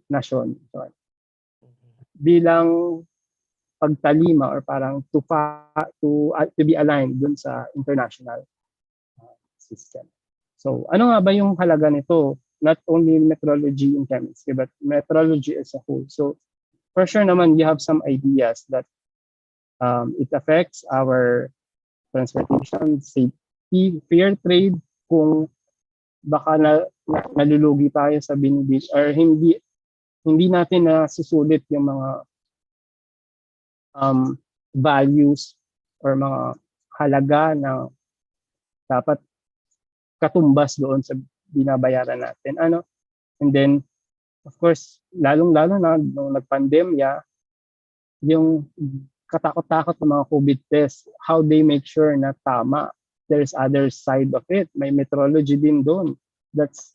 nasyon. So, bilang pagtalima or parang to be aligned dun sa international system. So, ano nga ba yung halaga nito? Not only metrology and chemistry, but metrology as a whole. So, for sure naman, you have some ideas that it affects our transportation, safety, fair trade, kung baka nalulugi tayo sa binibis or hindi natin nasusulit yung mga values or mga halaga na dapat katumbas doon sa binabayaran natin. And then, of course, lalong-lalo na nung nagpandemya, yung katakot-takot ng mga COVID tests, how they make sure na tama. There's other side of it. May metrology din doon. That's,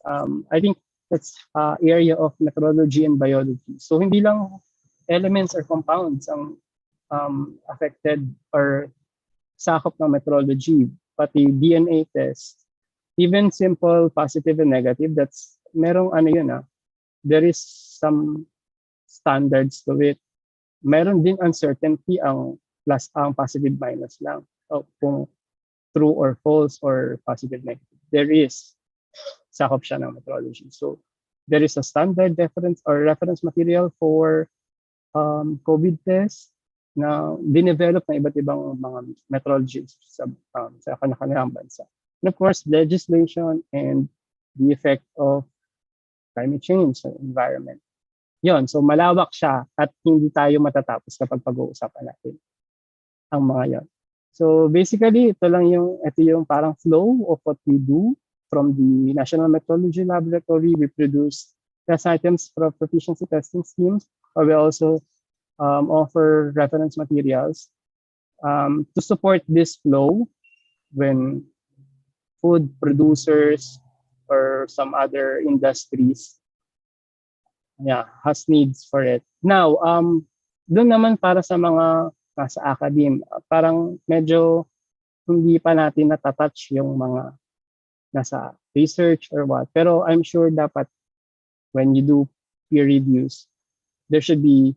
I think, that's area of metrology and biology. So, hindi lang elements or compounds ang affected or sakop ng metrology, pati DNA test, even simple positive and negative, that's merong there is some standards to it. Meron din uncertainty ang positive minus lang. So, kung true or false or positive negative, there is sakop siya ng metrology. So there is a standard reference material for COVID test na dinevelop ng iba't ibang mga metrologists sa kanilang bansa. And of course, legislation and the effect of climate change sa environment. Yon, so malawak siya at hindi tayo matatapos kapag pag-uusapan natin ang mga yon. So basically, ito yung parang flow of what we do from the National Metrology Laboratory. We produce test items for proficiency testing schemes, or we also offer reference materials to support this flow when food producers or some other industries has needs for it. Now, doon naman para sa mga nasa academe, parang medyo hindi pa natin natatouch yung mga nasa research or what. Pero I'm sure dapat when you do peer reviews, there should be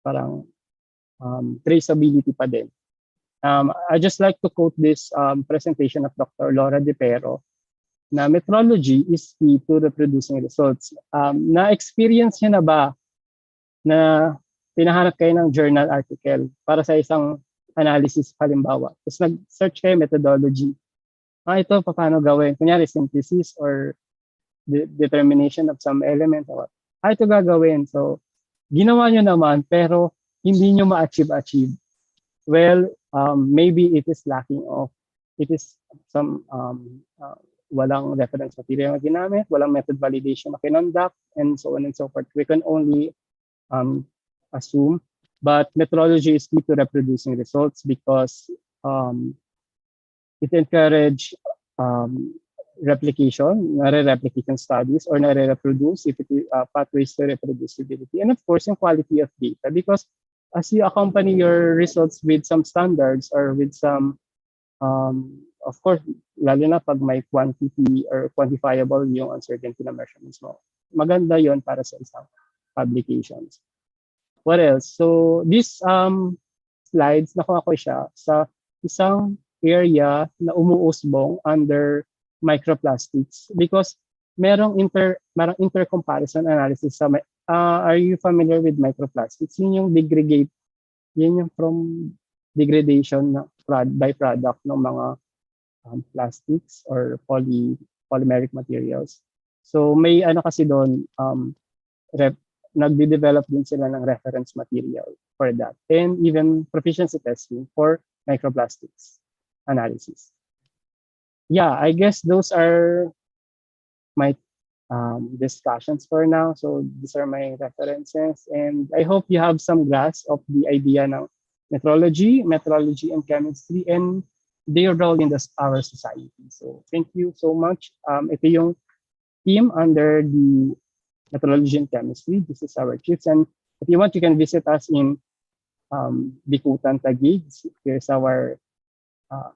parang traceability pa din. I just like to quote this presentation of Dr. Laura De Pero na metrology is key to reproducing results. Na-experience niyo na ba na pinahanap kayo ng journal article para sa isang analysis halimbawa? Tapos nag-search kayo methodology. Ito, paano gawin? Kunyari, synthesis or determination of some element. Ito gagawin. So, ginawa nyo naman, pero hindi nyo ma-achieve. Well, maybe it is lacking of, it is some, walang reference material na ginamit, walang method validation na kinonduct, and so on and so forth. We can only assume, but metrology is key to reproducing results because it encourage replication, nare-replication studies, or nare-reproduce if it is pathways to reproducibility. And of course, yung quality of data, because as you accompany your results with some standards or with some, of course, lalo na pag may quantity or quantifiable yung uncertainty na measurements mo. Maganda yon para sa isang publications. What else? So, these slides, nakuha ko siya sa isang area na umuusbong under microplastics because merong intercomparison analysis sa are you familiar with microplastics? Yun yung degrade, yun yung from degradation na byproduct ng mga plastics or polymeric materials. So may ano kasi doon nagde-develop din sila ng reference material for that and even proficiency testing for microplastics analysis. Yeah, I guess those are my discussions for now. So these are my references, and I hope you have some grasp of the idea ng metrology and chemistry, and their role in our society. So thank you so much. Ito yung team under the metrology and chemistry. This is our chiefs, and if you want, you can visit us in Bikutan, Taguig. Here's our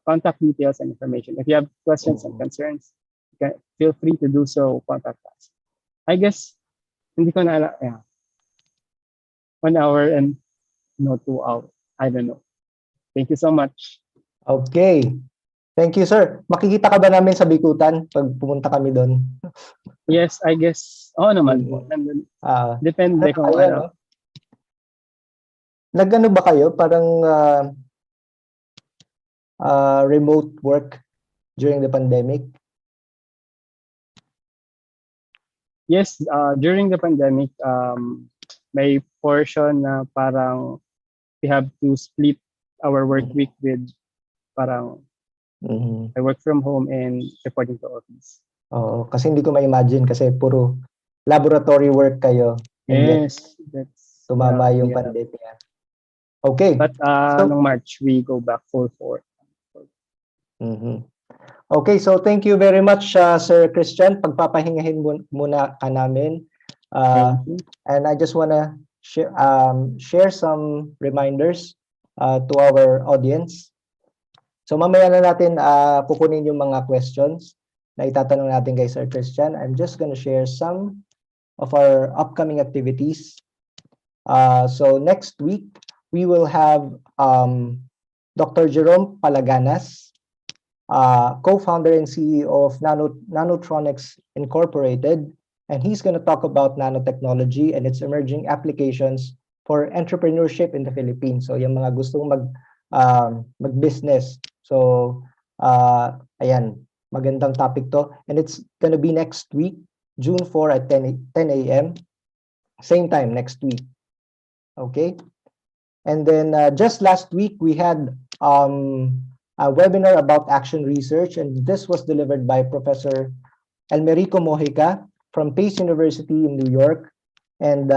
contact details and information. If you have questions and concerns, you can feel free to do so. Contact us. I guess hindi ko na alam. Yeah. 1 hour and 2 hours. I don't know. Thank you so much. Okay. Thank you, sir. Makikita ka ba namin sa Bikutan pag pumunta kami doon? Yes, I guess. Oo naman po. Depende kung ano. Nag-ano ba kayo? Parang remote work during the pandemic? Yes, during the pandemic, may portion na parang we have to split our work week with parang I work from home and reporting to office. Oo, kasi hindi ko ma-imagine kasi puro laboratory work kayo. Yes, that's tumama yung pandemic. Okay. But nung March, we go back full force. Okay, so thank you very much, Sir Christian. Pagpapahingahin muna ka namin. And I just want to share some reminders to our audience. So mamaya na natin kukunin yung mga questions na itatanong natin kay Sir Christian. I'm just going to share some of our upcoming activities. So next week, we will have Dr. Jerome Palaganas, co-founder and CEO of Nanotronics Incorporated, and he's going to talk about nanotechnology and its emerging applications for entrepreneurship in the Philippines. So yung mga gustong mag-business. So ayan, magandang topic to, and it's going to be next week, June 4 at 10 a.m. Same time next week. Okay. And then just last week we had a webinar about action research, and this was delivered by Professor Elmerico Mojica from Pace University in New York. And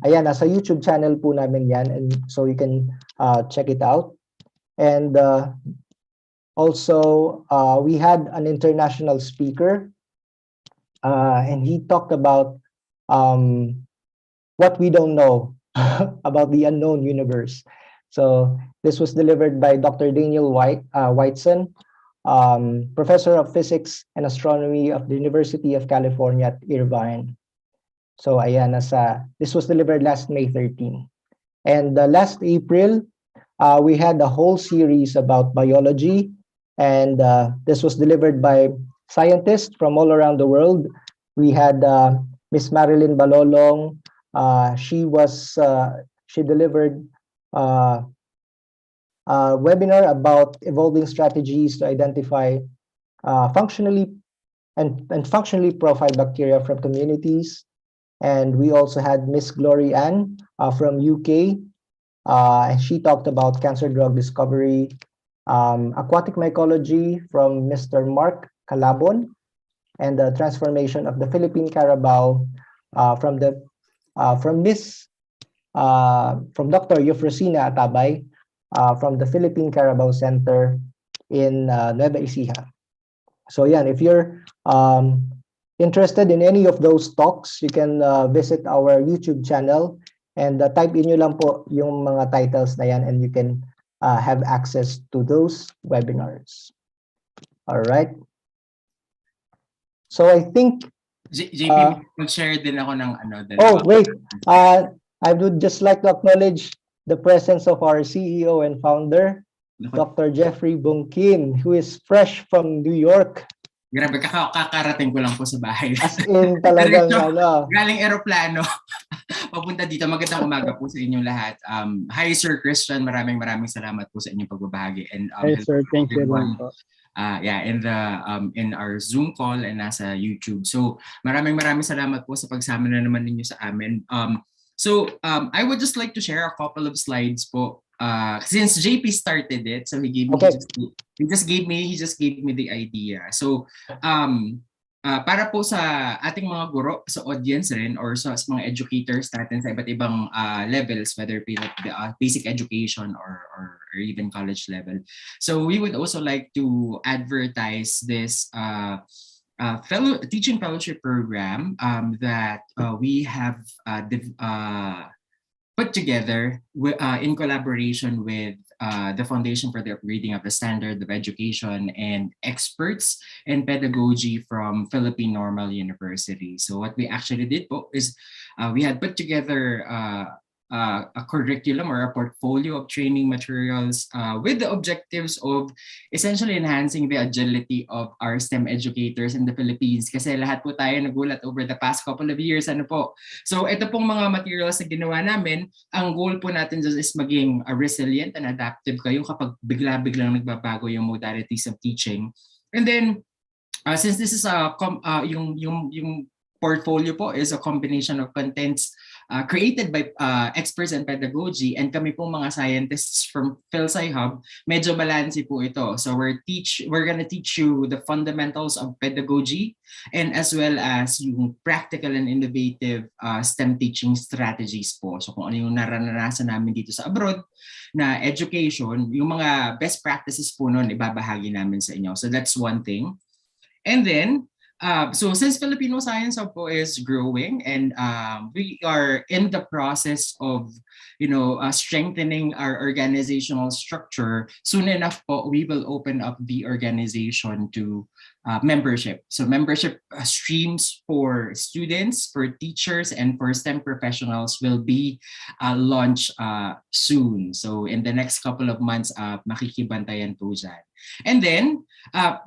ayan, nasa YouTube channel po namin yan, and so you can check it out. And also we had an international speaker, and he talked about what we don't know about the unknown universe. So this was delivered by Dr. Daniel Whiteson Professor of Physics and Astronomy of the University of California at Irvine. So ayan, this was delivered last May 13. And last April, we had a whole series about biology, and this was delivered by scientists from all around the world. We had Miss Marilyn Balolong. She delivered a webinar about evolving strategies to identify functionally profiled bacteria from communities. And we also had Miss Glory Ann from UK. And she talked about cancer drug discovery, aquatic mycology from Mr. Mark Calabon, and the transformation of the Philippine carabao from Dr. Eufrosina Atabay from the Philippine Carabao Center in Nueva Ecija. So yeah, if you're interested in any of those talks, you can visit our YouTube channel and type in nyo lang po yung mga titles na yan, and you can have access to those webinars. All right. So I think JP, mag-share din ako ng ano. Oh, wait. I would just like to acknowledge the presence of our CEO and founder, Dr. Jeffrey Bungkin, who is fresh from New York. Grabe, kakarating ko lang po sa bahay. As in talagang galing eroplano. Papunta dito. Magandang umaga po sa inyong lahat. Hi Sir Christian, maraming salamat po sa inyong pagbabahagi. And Hi sir, thank you everyone. In our Zoom call and nasa YouTube. So maraming salamat po sa pagsama na naman ninyo sa amin. I would just like to share a couple of slides po. Since JP started it, so he just gave me the idea. So para po sa ating mga guro, sa audience rin, or sa mga educators natin sa iba't ibang levels, whether basic education or even college level. So we would also like to advertise this teaching fellowship program that we have put together in collaboration with the Foundation for the Upgrading of the Standard of Education and experts in pedagogy from Philippine Normal University. So what we actually did is we had put together a curriculum or a portfolio of training materials with the objectives of essentially enhancing the agility of our STEM educators in the Philippines. Kasi lahat po tayo nagulat over the past couple of years. So ito pong mga materials na ginawa namin, ang goal po natin is maging resilient and adaptive kayo kapag bigla-biglang nagbabago yung modalities of teaching. And then, since this is yung portfolio po is a combination of contents created by experts in pedagogy, and kami po mga scientists from PhilSci Hub, medyo balanse po ito. So we're gonna teach you the fundamentals of pedagogy, and as well as yung practical and innovative STEM teaching strategies po. So kung ano yung naranasan namin dito sa abroad na education, yung mga best practices po nun ibabahagi namin sa inyo. So that's one thing. And then, so since Filipino Science Hub po is growing, and we are in the process of strengthening our organizational structure, soon enough po we will open up the organization to membership. So membership streams for students, for teachers, and for STEM professionals will be launched soon. So in the next couple of months, makikibantayan po dyan. And then, sa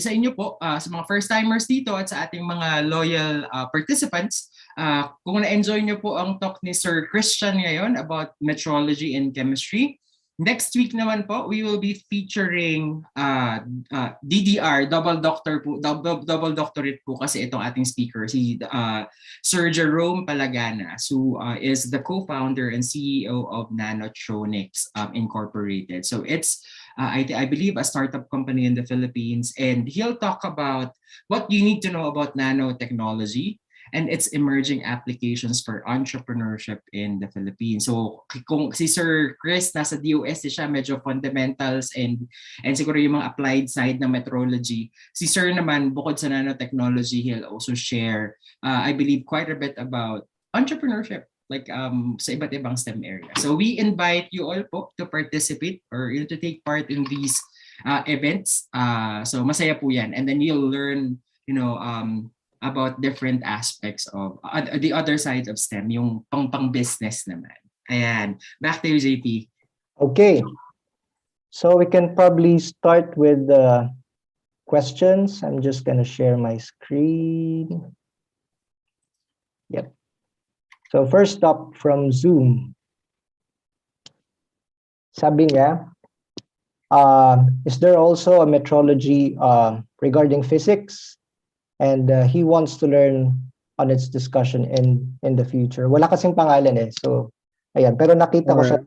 inyo po, sa mga first-timers dito at sa ating mga loyal participants, kung na-enjoy nyo po ang talk ni Sir Christian ngayon about metrology and chemistry, next week naman po, we will be featuring DDR, double doctorate po kasi itong ating speaker, si Sir Jerome Palaganas, who is the co-founder and CEO of Nanotronics Incorporated. So it's I believe a startup company in the Philippines, and he'll talk about what you need to know about nanotechnology and its emerging applications for entrepreneurship in the Philippines. So kung si Sir Chris nasa DOST siya, medyo fundamentals and siguro yung mga applied side ng metrology. Si Sir naman, bukod sa nanotechnology, he'll also share, I believe, quite a bit about entrepreneurship, like sa iba't ibang STEM area. So we invite you all po to participate or to take part in these events. So masaya po yan. And then you'll learn, about different aspects of the other side of STEM, yung pang-business naman. Ayan. Back to you, JP. Okay. So we can probably start with the questions. I'm just going to share my screen. Yep. So first up from Zoom. Sabi niya, is there also a metrology regarding physics? And he wants to learn on its discussion in the future. Wala kasing pangalan eh. So, ayan. Pero nakita ko siya.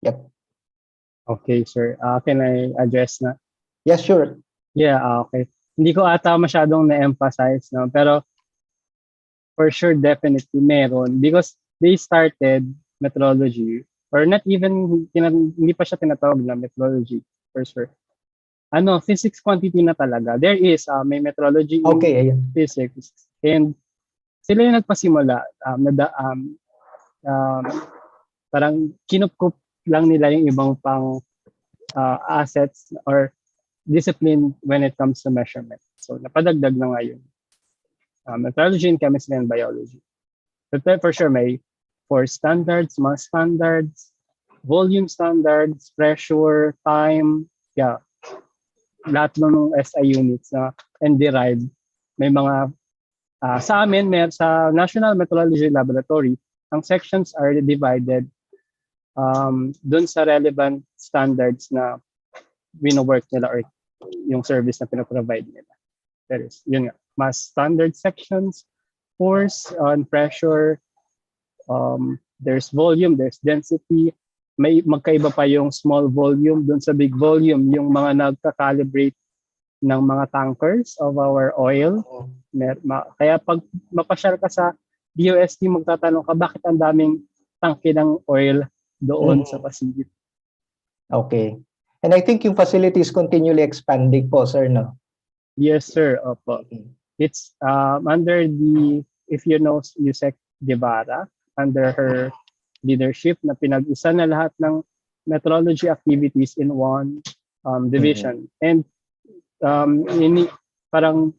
Yep. Okay, sir. Can I address na? Yes, sure. Yeah, okay. Hindi ko ata masyadong na-emphasize, no? Pero for sure, definitely meron. Because they started metrology, or not even, hindi pa siya tinatawag na metrology, for sure. Physics quantity na talaga. There is, may metrology in Okay, ayan. physics. And sila yung nagpasimula. Parang kinukup lang nila yung ibang pang assets or discipline when it comes to measurement. So, napadagdag na ngayon. Metrology in chemistry and biology. But for sure, may force standards, mass standards, volume standards, pressure, time, yeah. Lahat ng SI units na and derived. May mga, sa amin, sa National Metrology Laboratory, ang sections are divided dun sa relevant standards na wino-work nila or yung service na pinaprovide nila. There is, yun nga, mass standard sections, force, on pressure, there's volume, there's density, may magkaiba pa yung small volume dun sa big volume, yung mga nagka-calibrate ng mga tankers of our oil. Kaya pag mapasyal ka sa DOST, magtatanong ka, bakit ang daming tangke ng oil doon sa facility? Okay. And I think yung facility is continually expanding po, sir, no? Yes, sir. Opo. It's under the, if you know, Yusek Guevara, under her leadership na pinag-isa na lahat ng metrology activities in one division. And parang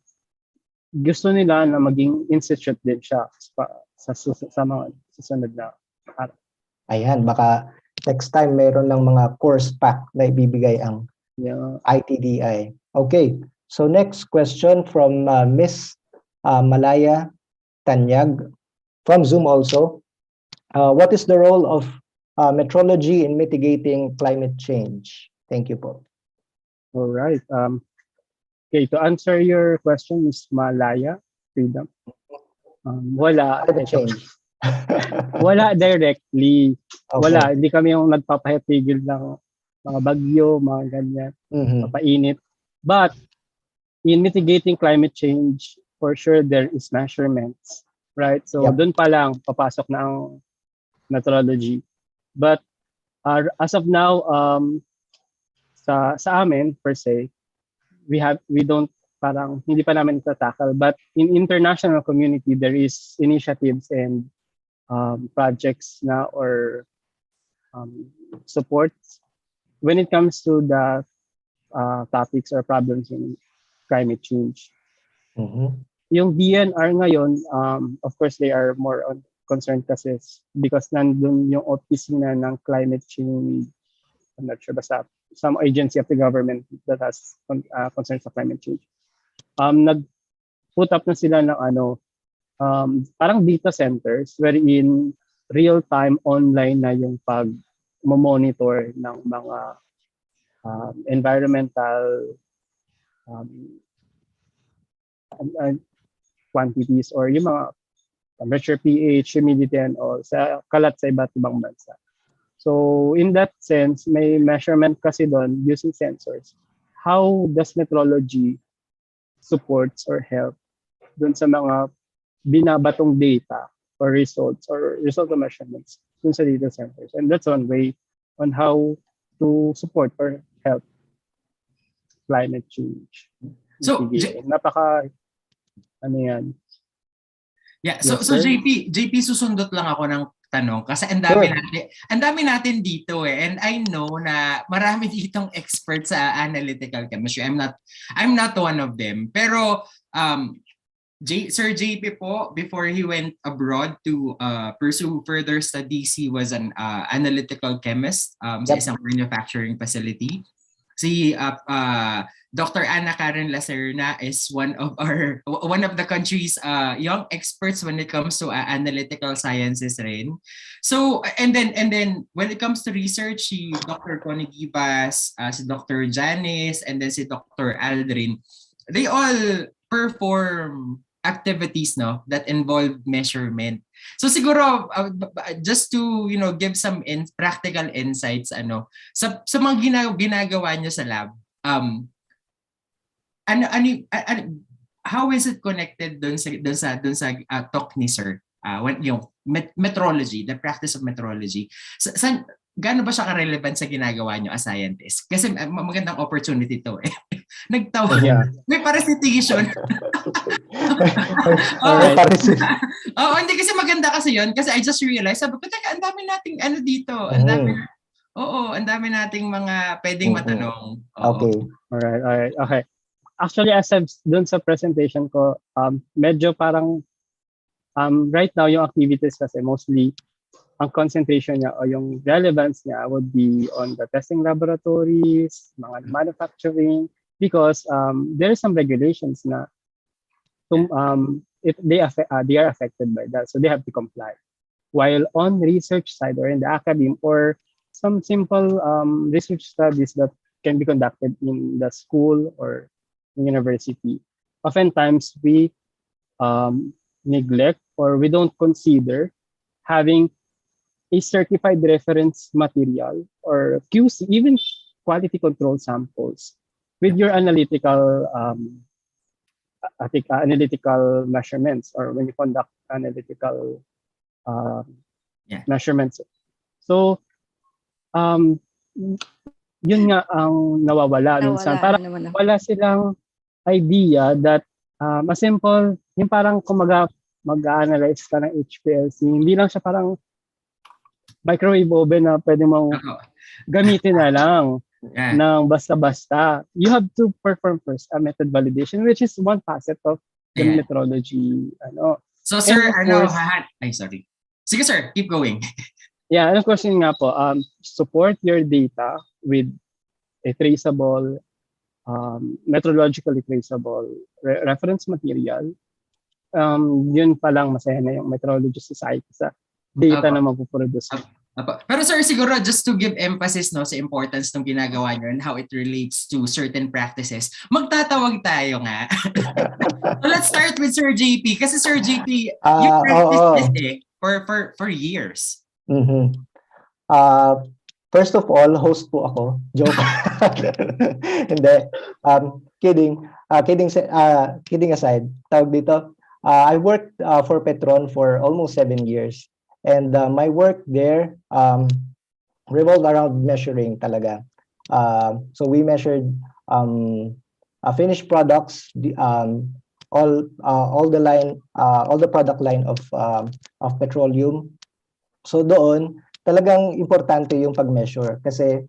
gusto nila na maging institute din siya sa mga susunod na araw. Ayan, baka next time mayroon ng mga course pack na ibibigay ang ITDI. Okay, so next question from Miss Malaya Tanyag from Zoom also. What is the role of metrology in mitigating climate change? Thank you po. All right. Okay, to answer your question, Ms. Malaya, Freedom. Wala. Change. Wala directly. Okay. Wala. Hindi kami yung nagpapahitigil ng mga bagyo, mga ganyan, papainit. But in mitigating climate change, for sure there is measurements, right? So doon pa lang papasok na ang metrology. But as of now, sa amin per se, we don't parang hindi pa namin ita-tackle, but in international community there is initiatives and projects na or supports when it comes to the topics or problems in climate change. Yung DNR ngayon, of course they are more on concerned kasi because nandun yung opisina ng climate change, I'm not sure, basta some agency of the government that has concerns of climate change. Nag-put up na sila ng parang data centers wherein real-time online na yung pag-monitor ng mga environmental quantities or yung mga temperature, pH, humidity, and all sa kalat sa iba't ibang bansa. So in that sense, may measurement kasi doon using sensors. How does metrology supports or help doon sa mga binabatong data or results of measurements doon sa data centers? And that's one way on how to support or help climate change. So, yan. Yeah, so Yes, so JP susundot lang ako ng tanong kasi Sure. ang dami natin dito and I know na marami ditong experts sa analytical chemistry. I'm not one of them. Pero Sir JP po, before he went abroad to pursue further studies, he was an analytical chemist sa isang manufacturing facility. Si Dr. Anna Karen Lacerna is one of the country's young experts when it comes to analytical sciences rin. So and then when it comes to research, si Dr. Connie Gibas, si Dr. Janice, and then si Dr. Aldrin, they all perform activities that involve measurement. So siguro just to give some practical insights sa mga ginagawa niyo sa lab, how is it connected dun sa talk ni sir, when yung metrology, the practice of metrology, gaano ba siya ka-relevant sa ginagawa nyo as scientist? Kasi magandang opportunity to eh. Nagtawa. Yeah. May parasitation. Hindi kasi maganda kasi yun. Kasi I just realized, sabi ko, teka, ang dami nating dito. Ang dami nating mga pwedeng matanong. Okay. Alright. Okay. Actually, as dun sa presentation ko, medyo parang right now yung activities kasi mostly ang concentration niya o yung relevance niya would be on the testing laboratories, mga manufacturing, because there are some regulations na if they are affected by that, so they have to comply. While on research side or in the academe or some simple research studies that can be conducted in the school or university, oftentimes we neglect or we don't consider having a certified reference material or QC, even quality control samples with your analytical analytical measurements or when you conduct analytical measurements. So, yun nga ang nawawala. Minsan, parang wala silang idea that a simple, yung parang kung mag-analyze ka ng HPLC, hindi lang siya parang microwave oven na pwede mong gamitin na lang ng basta-basta. You have to perform first a method validation, which is one facet of the metrology. So sir, sorry. Sige sir, keep going. Yeah, and of course yun nga po, support your data with a traceable, metrologically traceable reference material. Yun pa lang masaya na yung Metrology Society sa data na magpuproduce. Pero sir, siguro just to give emphasis sa importance ng ginagawa nyo and how it relates to certain practices, magtatawag tayo nga. So let's start with Sir JP. Kasi Sir JP, you practiced this for years. First of all, host po ako. Joke. Hindi. Kidding aside, tawag dito. I worked for Petron for almost 7 years. And my work there revolved around measuring talaga. So we measured finished products, all the product line of petroleum. So doon talagang importante yung pag-measure kasi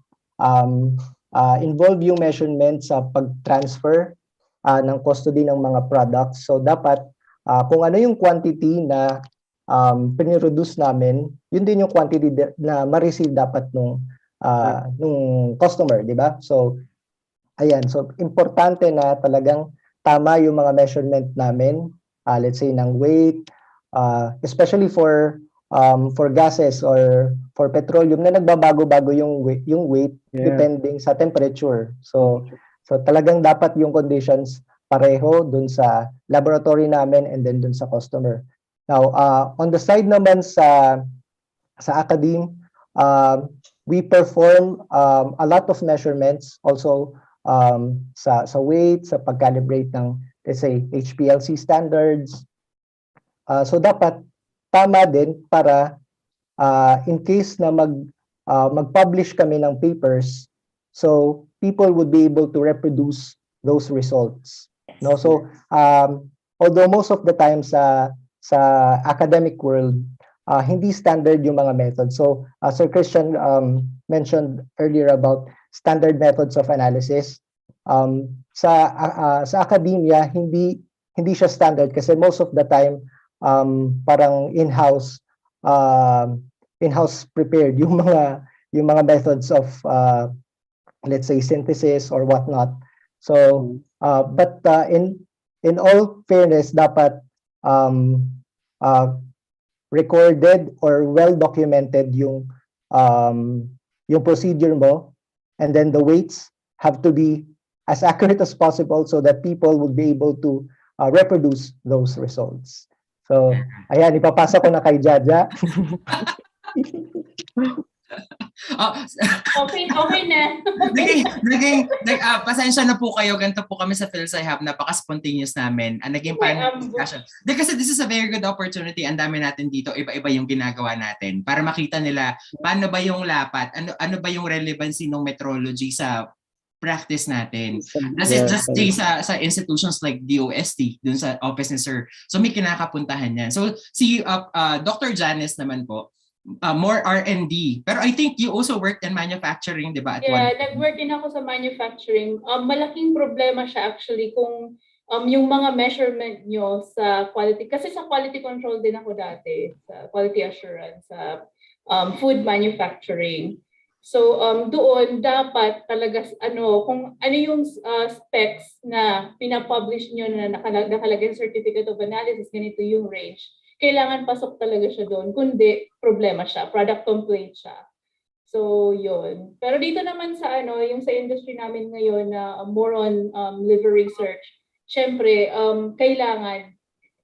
involve yung measurement sa pag-transfer ng custody ng mga products. So dapat kung ano yung quantity na piniroduce namin, yun din yung quantity na ma-receive dapat nung customer, di ba? So, ayan. So, importante na talagang tama yung mga measurement namin, let's say, ng weight, especially for gases or for petroleum na nagbabago-bago yung weight depending sa temperature. So talagang dapat yung conditions pareho dun sa laboratory namin and then dun sa customer. Now, on the side naman sa academe, we perform a lot of measurements also sa weight, sa pag-calibrate ng, let's say, HPLC standards. So dapat tama din para in case na mag-publish kami ng papers, so people would be able to reproduce those results. No, so although most of the time sa academic world, hindi standard yung mga methods. So, Sir Christian mentioned earlier about standard methods of analysis. Sa academia, hindi siya standard kasi most of the time parang in-house prepared yung mga methods of let's say synthesis or whatnot. So but in all fairness, dapat recorded or well documented yung procedure mo, and then the weights have to be as accurate as possible so that people would be able to reproduce those results. So, ayan, ipapasa ko na kay Jaja. Okay na. Pasensya na po kayo, ganito po kami sa PhilSci-Hub, napaka-spontaneous namin. Naging panel discussion. Kasi this is a very good opportunity. Ang dami natin dito, iba-iba yung ginagawa natin para makita nila paano ba yung lapat, ano ba yung relevancy ng metrology sa practice natin. Kasi just sa institutions like DOST, dun sa office ni Sir. So may kinakapuntahan yan. So si Dr. Janice naman po, more R&D. Pero I think you also worked in manufacturing, di ba? Nag-work din ako sa manufacturing. Malaking problema siya actually kung yung mga measurement nyo sa quality. Kasi sa quality control din ako dati, sa quality assurance, sa food manufacturing. So doon dapat talaga kung ano yung specs na pinapublish nyo na nakalagay sa certificate of analysis, ganito yung range. Kailangan pasok talaga siya doon. Kundi problema siya, product complaint siya. So yun. Pero dito naman sa yung sa industry namin ngayon na more on liver research, syempre kailangan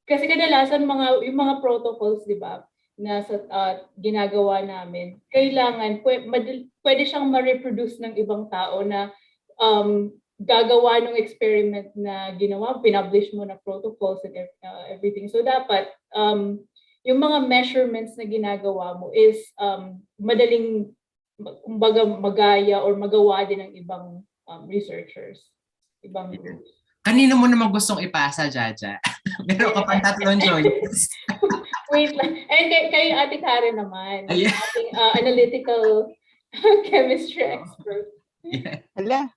kasi kadalasan yung mga protocols, di ba? Na sa ginagawa namin, kailangan pwede siyang ma-reproduce ng ibang tao na gagawa ng experiment na ginawa, pinublish mo na protocols and everything. So dapat yung mga measurements na ginagawa mo is madaling kumbaga magaya or magawa din ng ibang researchers, ibang groups. Kanino mo naman gustong ipasa, Jaja? Meron ka pang tatlong choice. Wait lang. And kay Ate Karen naman, Yeah. ating analytical chemistry expert. Yeah. Hala,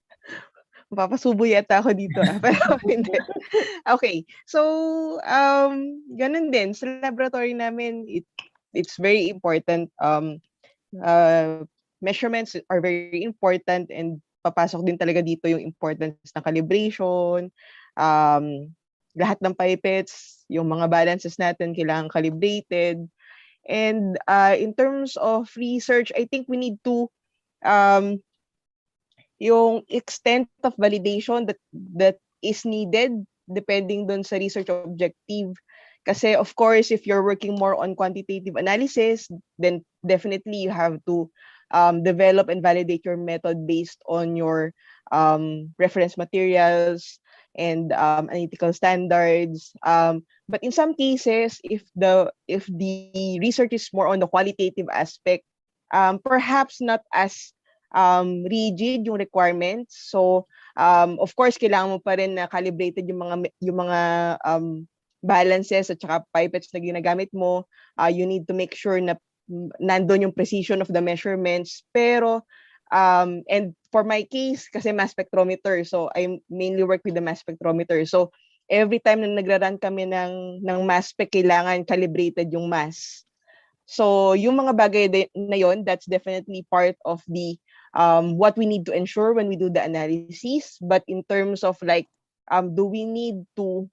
mapapasubo yata ako dito. Pero hindi. Okay. So, ganun din. Sa laboratory namin, it's very important. Measurements are very important, and papasok din talaga dito yung importance ng calibration. Lahat ng pipettes, yung mga balances natin kailangan calibrated. And in terms of research, I think we need to yung extent of validation that is needed depending dun sa research objective. Kasi of course, if you're working more on quantitative analysis, then definitely you have to develop and validate your method based on your reference materials and analytical standards. But in some cases, if the research is more on the qualitative aspect, perhaps not as rigid yung requirements. So of course, kailangan mo pa rin na calibrated yung mga balances at saka pipettes na ginagamit mo. You need to make sure na nandun yung precision of the measurements. Pero and for my case, kasi mass spectrometer, so I mainly work with the mass spectrometer. So every time na nagra-run kami ng mass spec, kailangan calibrated yung mass. So yung mga bagay na yon, that's definitely part of the what we need to ensure when we do the analysis. But in terms of like, do we need to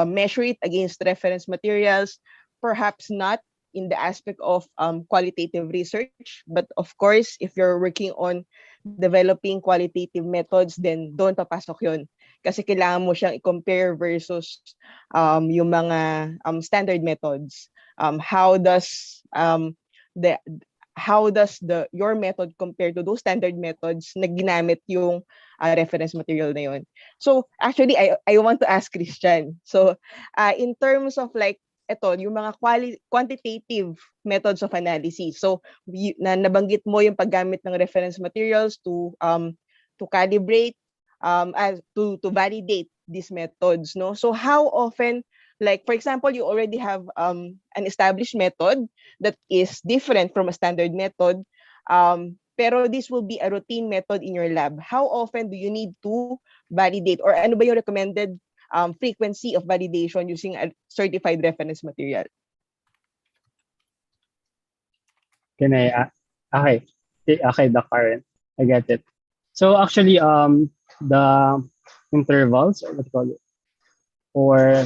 measure it against reference materials? Perhaps not in the aspect of qualitative research. But of course, if you're working on developing qualitative methods, then doon papasok yun. Kasi kailangan mo siyang i-compare versus yung mga standard methods. How does your method compare to those standard methods na ginamit yung reference material na yun? So actually, I want to ask Christian. So in terms of like, yung mga quantitative methods of analysis. So nabanggit mo yung paggamit ng reference materials to calibrate, to validate these methods, no? So how often Like, for example, you already have an established method that is different from a standard method, pero this will be a routine method in your lab. How often do you need to validate, or ano ba yung recommended frequency of validation using a certified reference material? Can I, okay. Okay, the current. I get it. So actually, the intervals, or what do you call it, or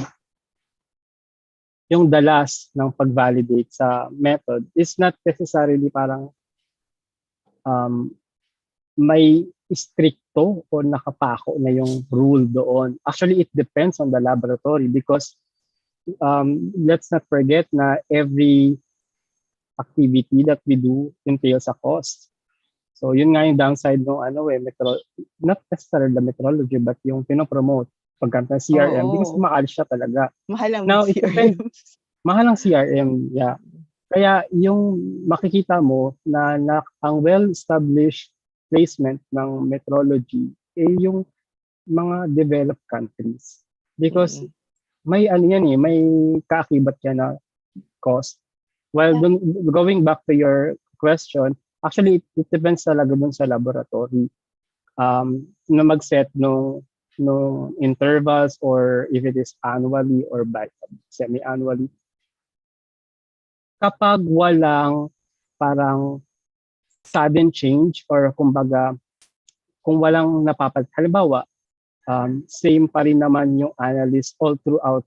yung dalas ng pag-validate sa method is not necessarily parang may stricto o nakapako na yung rule doon. Actually, it depends on the laboratory because let's not forget na every activity that we do entails a cost. So yun nga yung downside ng not necessarily the metrology but yung pinopromote pagkanta CRM because mahal siya talaga. Mahal ang Now, it depends. Mahal ang CRM, yeah. Kaya yung makikita mo na ang well-established placement ng metrology yung mga developed countries. Because may may kaakibat yan na cost. Well, going back to your question, actually, it depends talaga dun sa laboratory na mag-set no intervals or if it is annually or semi-annually. Kapag walang parang sudden change or kumbaga kung walang halimbawa, same pa rin naman yung analyst all throughout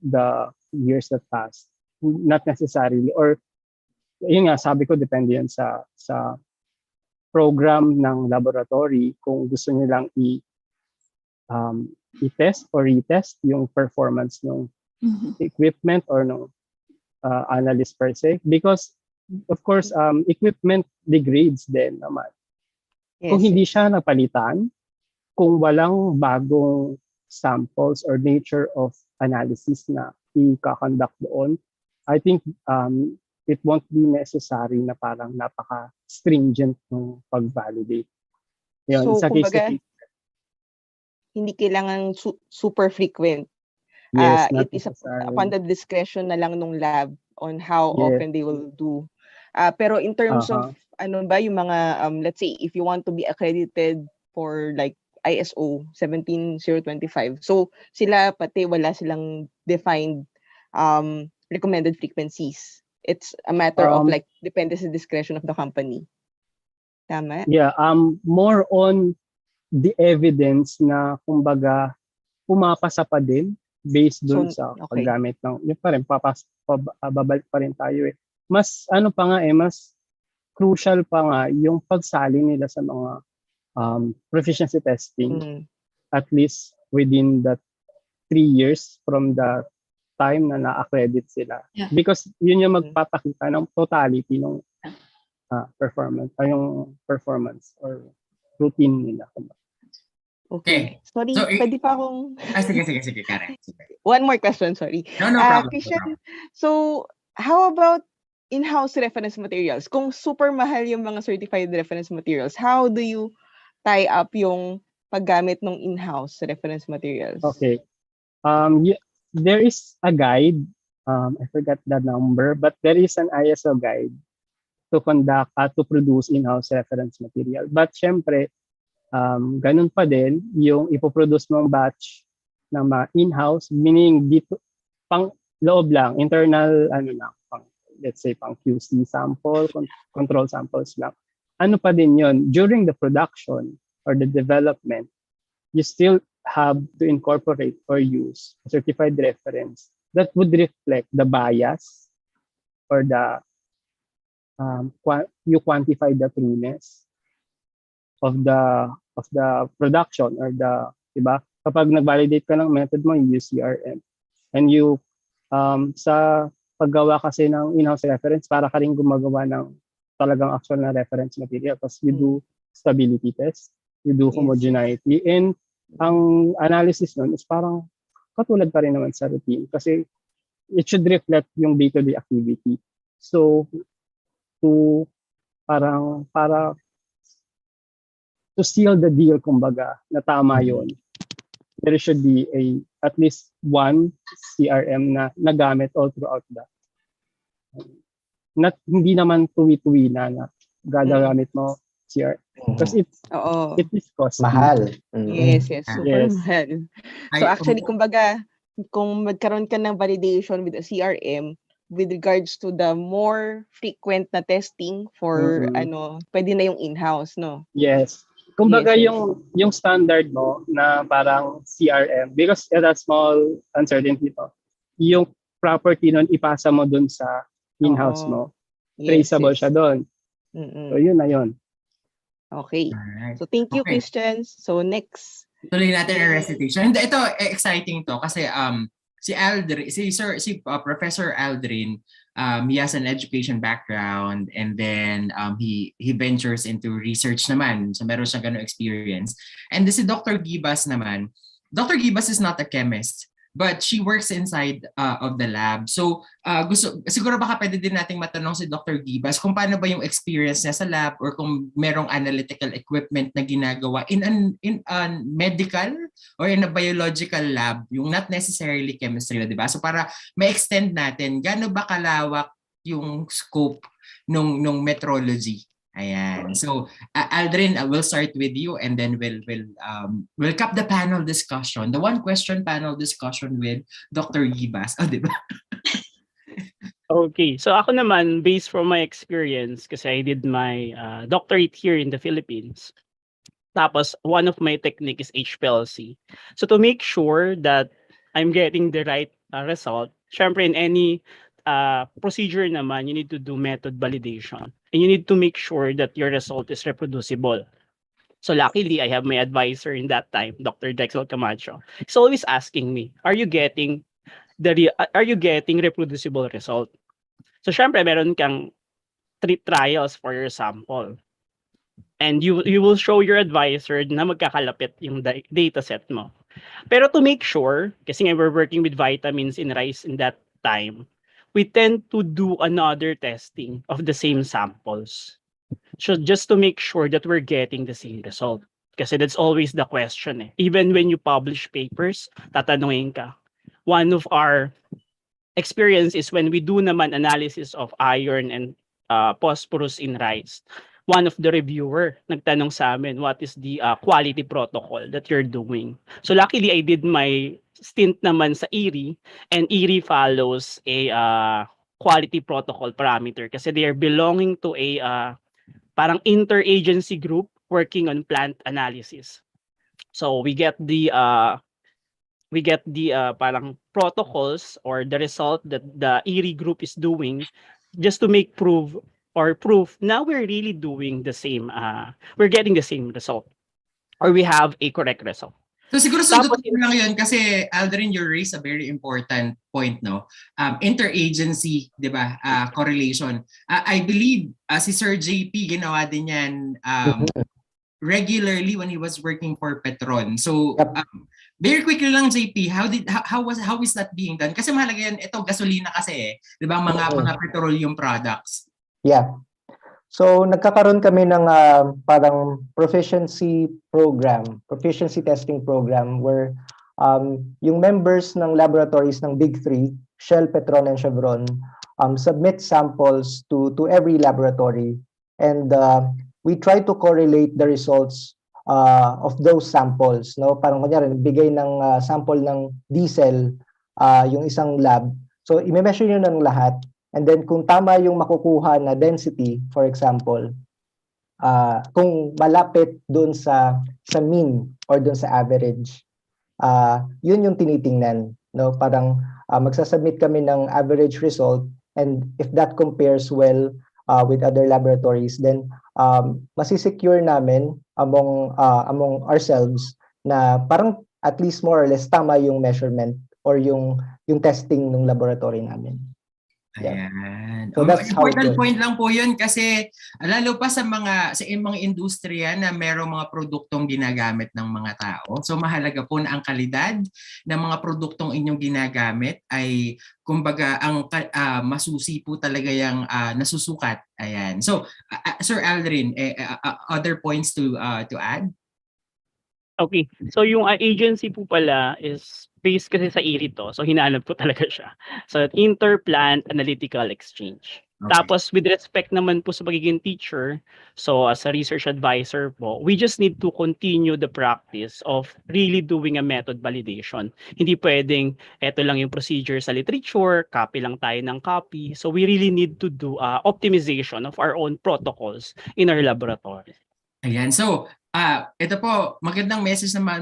the years that passed. Not necessarily, or yun nga, sabi ko, depende yan sa program ng laboratory kung gusto nilang i-test or retest yung performance ng equipment or ng analyst per se. Because, of course, equipment degrades din naman. Yes. Kung hindi siya napalitan, kung walang bagong samples or nature of analysis na i-conduct doon, I think it won't be necessary na parang napaka-stringent ng pag-validate. Yun, So, sa kumbaga, case hindi kailangan super frequent. yes, It is upon the discretion na lang nung lab on how often they will do. Pero in terms of ano ba yung mga let's say if you want to be accredited for like ISO 17025. So sila pati wala silang defined recommended frequencies. It's a matter of like depende sa discretion of the company. Tama? Yeah, more on the evidence na kumbaga pumapasa pa din based dun sa paggamit ng yun pa rin babalik pa rin tayo mas ano pa nga mas crucial pa nga yung pagsali nila sa mga proficiency testing at least within the 3 years from the time na na-accredit sila because yun yung magpapakita ng totality ng performance ay yung performance or routine nila. Okay. Sorry, so, pwede pa akong... Sige, Karen. One more question, sorry. No problem. Christian, so how about in-house reference materials? Kung super mahal yung mga certified reference materials, how do you tie up yung paggamit ng in-house reference materials? Okay. There is a guide, I forgot the number, but there is an ISO guide to conduct to produce in-house reference material. But syempre, ganun pa din yung ipoproduce mong batch na in-house, meaning dito pang loob lang, internal let's say pang QC sample, control samples lang. Ano pa din yun, during the production or the development, you still have to incorporate or use a certified reference that would reflect the bias or the you quantify the trueness of the production or the, diba? Kapag nag-validate ka ng method mo, you use CRM. And you, sa paggawa kasi ng in-house reference, para ka rin gumagawa ng talagang actual na reference material. Tapos you do stability test, you do homogeneity, and ang analysis nun is parang katulad pa rin naman sa routine kasi it should reflect yung day-to-day activity. So, para to seal the deal, kumbaga, na tama yun, there should be at least one CRM na nagamit all throughout the hindi naman tuwi-tuwi na gagagamit mo CRM. Because Oo. it is costly. Mahal. Yes, super Yes. mahal. So actually, kumbaga, kung magkaroon ka ng validation with a CRM with regards to the more frequent na testing for pwede na yung in-house, no? Yes. Kumbaga Yes. yung standard mo na parang CRM, because it has small uncertainty to, yung property nun ipasa mo dun sa in-house mo. Yes, Traceable siya dun. So yun na yun. Okay. Alright. So thank you, Okay. Christian. So next. Tuloy natin ang recitation. And ito, exciting to kasi si Professor Aldrin, he has an education background, and then he ventures into research naman. So meron siyang ganung experience. And this is Dr. Gibas naman. Dr. Gibas is not a chemist, but she works inside of the lab. So siguro baka pwede din nating matanong si Dr. Gibas kung paano ba yung experience niya sa lab, or kung merong analytical equipment na ginagawa in a medical or in a biological lab, yung not necessarily chemistry, di ba? So para ma-extend natin, gaano ba kalawak yung scope nung metrology? Ayan. So, Aldrin, we'll start with you, and then we'll cap the panel discussion, the one question panel discussion with Dr. Gibas. Oh, di ba? Okay. So ako naman, based from my experience, kasi I did my doctorate here in the Philippines. Tapos, one of my technique is HPLC. So to make sure that I'm getting the right result, syempre in any procedure naman, you need to do method validation. And you need to make sure that your result is reproducible. So luckily, I have my advisor in that time, Dr. Drexel Camacho. He's always asking me, are you getting reproducible result? So syempre, meron kang 3 trials for your sample. And you will show your advisor na magkakalapit yung data set mo. Pero to make sure, kasi nga we're working with vitamins in rice in that time, we tend to do another testing of the same samples. So just to make sure that we're getting the same result. Kasi that's always the question eh. Even when you publish papers, tatanungin ka. One of our experience is when we do naman analysis of iron and phosphorus in rice. One of the reviewer nagtanong sa amin, what is the quality protocol that you're doing? So luckily, I did my stint naman sa ERI, and ERI follows a quality protocol parameter kasi they are belonging to a parang interagency group working on plant analysis. So we get the parang protocols or the result that the ERI group is doing just to make proof now we're really doing the same, we're getting the same result or we have a correct result. So siguro sundutin ko lang yun kasi Aldrin, you raised a very important point, no? Interagency, di ba? Correlation. I believe si Sir JP ginawa din yan regularly when he was working for Petron. So very quickly lang, JP, how is that being done? Kasi mahalaga yan, ito gasolina kasi eh, 'di ba, mga petroleum products. Yeah. So nagkakaroon kami ng parang proficiency testing program where yung members ng laboratories ng Big Three, Shell, Petron, and Chevron, submit samples to every laboratory, and we try to correlate the results of those samples, no? Parang kunyari bigay ng sample ng diesel yung isang lab, so i-measure yun ng lahat, and then kung tama yung makukuha na density, for example, kung malapit doon sa mean or doon sa average, yun yung tinitingnan, no? Parang magsasubmit kami ng average result, and if that compares well with other laboratories, then masisecure namin among ourselves na parang at least more or less tama yung measurement or yung testing ng laboratory namin. Yeah. Ayan. So that's important point lang po yun kasi lalo pa sa mga industriya na merong mga produktong ginagamit ng mga tao. So mahalaga po na ang kalidad ng mga produktong inyong ginagamit ay kumbaga ang masusi po talaga yung nasusukat. Ayan. So Sir Aldrin, other points to add? Okay. So yung agency po pala is based kasi sa IRI to. So hinanap ko talaga siya. So Interplant Analytical Exchange. Okay. Tapos with respect naman po sa pagiging teacher, so as a research advisor po, we just need to continue the practice of really doing a method validation. Hindi pwedeng eto lang yung procedure sa literature, copy lang tayo ng copy. So we really need to do optimization of our own protocols in our laboratory. Ayan. So, ito po, magandang message na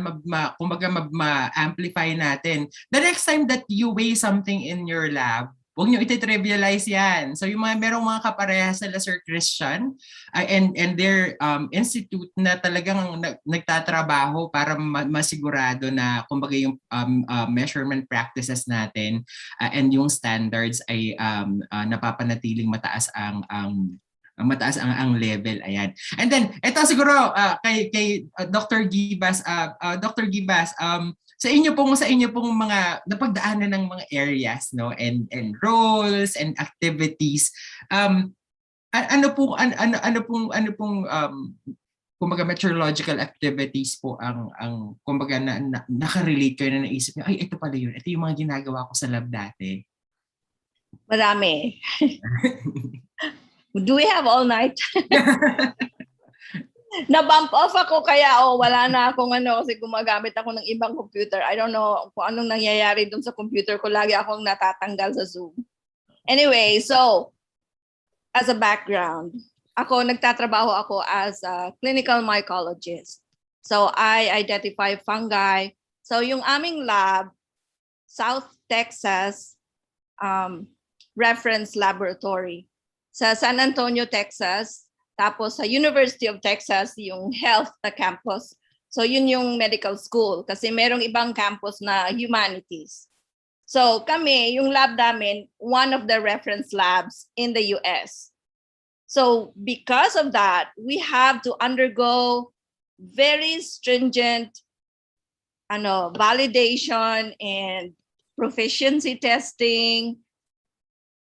kumbaga ma-amplify natin. The next time that you weigh something in your lab, huwag nyo iti-trivialize yan. So, yung merong mga kaparehas sila Sir Christian and their institute na talagang nagtatrabaho para masigurado na kumbaga yung measurement practices natin and yung standards ay napapanatiling mataas ang level. Ayan. And then ito siguro kay Dr. Gibas, Dr. Gibas, sa inyo pong mga napagdaanan ng mga areas, no, and roles and activities, ano pong kumbaga meteorological activities po ang kumbaga nakarelate kayo na naisip niyo, ay ito pala yun, ito yung mga ginagawa ko sa lab dati. Marami. Do we have all night? Na-bump off ako kaya wala na akong kasi gumagamit ako ng ibang computer. I don't know kung anong nangyayari dun sa computer ko. Lagi akong natatanggal sa Zoom. Anyway, so as a background, nagtatrabaho ako as a clinical mycologist. So I identify fungi. So yung aming lab, South Texas Reference Laboratory. Sa San Antonio, Texas. Tapos sa University of Texas, yung health na campus. So yun yung medical school kasi merong ibang campus na humanities. So kami, yung lab namin, one of the reference labs in the US. So because of that, we have to undergo very stringent validation and proficiency testing,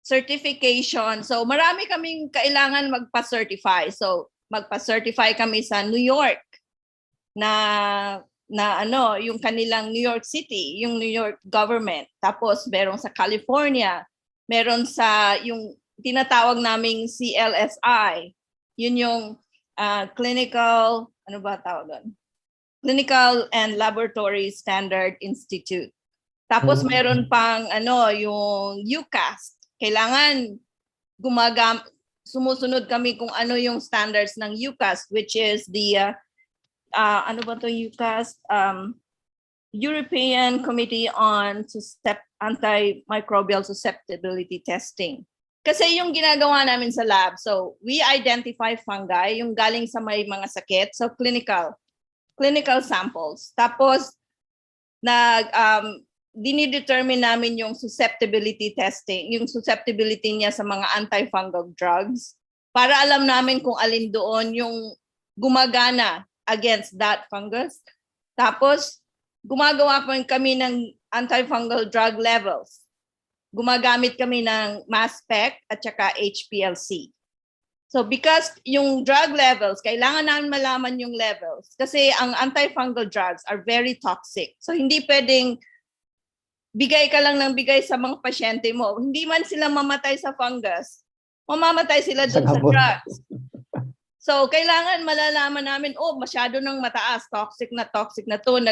certification. So marami kaming kailangan magpa-certify. So magpa-certify kami sa New York na yung kanilang New York City, yung New York government. Tapos meron sa California, meron sa yung tinatawag naming CLSI. Yun yung clinical Clinical and Laboratory Standard Institute. Tapos meron pang yung UCAST. Kailangan sumusunod kami kung ano yung standards ng UCAST, which is the UCAST? European Committee on Antimicrobial Susceptibility Testing. Kasi yung ginagawa namin sa lab, so we identify fungi, yung galing sa may mga sakit, so clinical samples. Tapos dinidetermine namin yung susceptibility testing, yung susceptibility niya sa mga antifungal drugs para alam namin kung alin doon yung gumagana against that fungus. Tapos, gumagawa pa kami ng antifungal drug levels. Gumagamit kami ng mass spec at saka HPLC. So because yung drug levels, kailangan namin malaman yung levels kasi ang antifungal drugs are very toxic. So hindi pwedeng bigay ka lang ng bigay sa mga pasyente mo. Hindi man sila mamatay sa fungus, mamamatay sila dun sa drugs. So, kailangan malalaman namin, masyado nang mataas, toxic na to,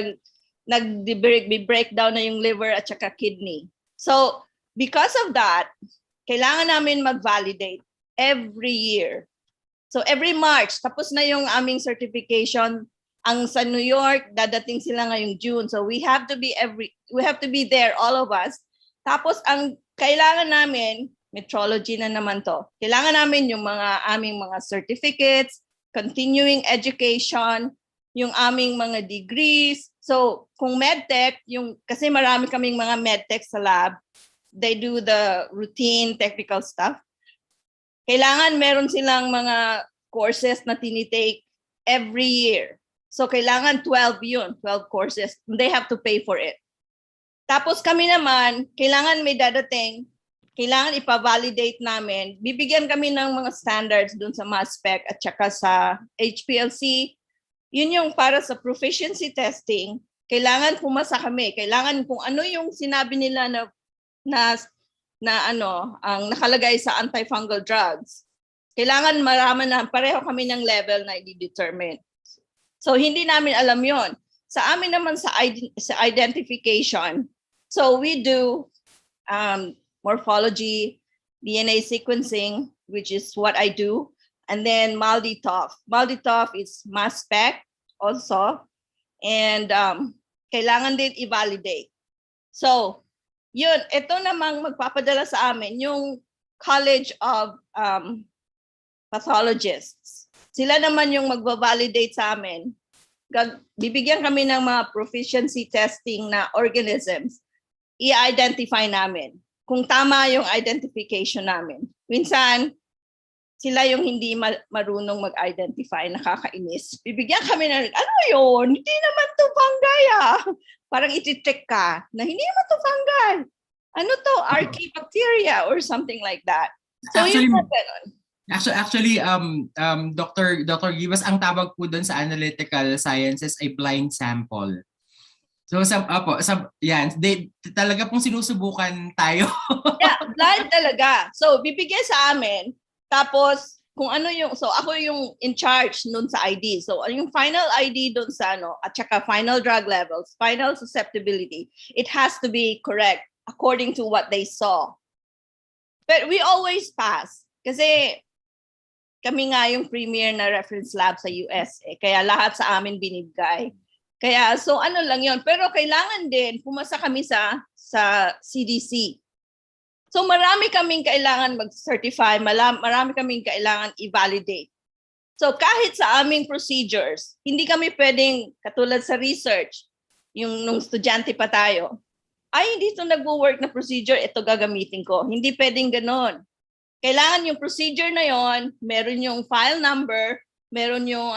nag-breakdown na yung liver at saka kidney. So, because of that, kailangan namin mag-validate every year. So, every March, tapos na yung aming certification. Ang sa New York, dadating sila ngayong June. So we have to be there, all of us. Tapos ang kailangan namin, metrology na naman to. Kailangan namin yung aming mga certificates, continuing education, yung aming mga degrees. So kung medtech, kasi marami kaming mga medtech sa lab, they do the routine technical stuff. Kailangan meron silang mga courses na tinitake every year. So, kailangan 12 courses. They have to pay for it. Tapos kami naman, kailangan may dadating, kailangan ipa-validate namin. Bibigyan kami ng mga standards dun sa mass spec at saka sa HPLC Yun yung para sa proficiency testing, kailangan pumasa kami. Kailangan kung ano yung sinabi nila na ang nakalagay sa antifungal drugs. Kailangan maraman na pareho kami ng level na i-determine. So hindi namin alam yon. Sa amin naman sa identification, so we do morphology, DNA sequencing, which is what I do, and then MALDI-TOF. MALDI-TOF is mass spec also, and kailangan din i-validate. So, yun, ito namang magpapadala sa amin, yung College of Pathologists. Sila naman yung magbabalidate sa amin. Bibigyan kami ng mga proficiency testing na organisms. I-identify namin kung tama yung identification namin. Minsan, sila yung hindi marunong mag-identify, nakakainis. Bibigyan kami ng, ano yun? Hindi naman to fungi ah. Parang iti-check ka na hindi naman to fungi. Ano to? Archaebacteria or something like that. So Actually, yun po ganun. Actually, Dr. Gibas, ang tawag po doon sa analytical sciences ay blind sample. So talaga pong sinusubukan tayo. Yeah, blind talaga. So bibigyan sa amin, tapos kung ano yung, so ako yung in charge nun sa ID. So yung final ID dun sa at saka final drug levels, final susceptibility, it has to be correct according to what they saw. But we always pass kasi kami nga yung premier na reference lab sa US kaya lahat sa amin binibigay. Kaya so ano lang yon, pero kailangan din pumasa kami sa CDC. So marami kaming kailangan mag-certify, marami kaming kailangan i-validate. So kahit sa aming procedures, hindi kami pwedeng katulad sa research, yung nung estudyante pa tayo, ay hindi ito nagwo-work na procedure, ito gagamitin ko. Hindi pwedeng ganon. Kailangan yung procedure na yon, meron yung file number, meron yung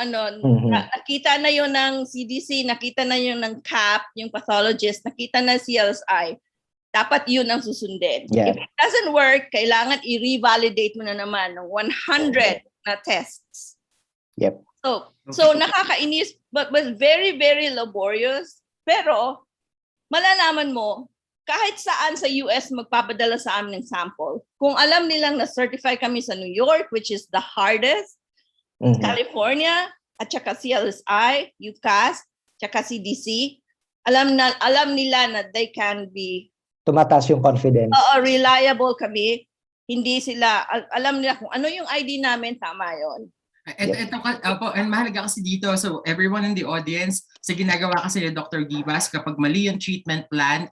nakita na yon ng CDC, nakita na yon ng CAP, yung pathologist, nakita na CLSI. Dapat yun ang susundin. Yeah. If it doesn't work, kailangan i-revalidate mo na naman ng 100 na tests. Yep. So nakakainis, but very, very laborious. Pero malalaman mo, kahit saan sa US magpapadala sa amin ng sample. Kung alam nilang na-certify kami sa New York, which is the hardest, California, at saka CLSI, UCAS, saka CDC, alam nila na they can be Tumataas yung confidence. reliable kami. Hindi sila, alam nila kung ano yung ID namin, tama yon. Ito po, and mahalaga kasi dito, so everyone in the audience, sa ginagawa kasi ni Dr. Gibas, kapag mali yung treatment plan,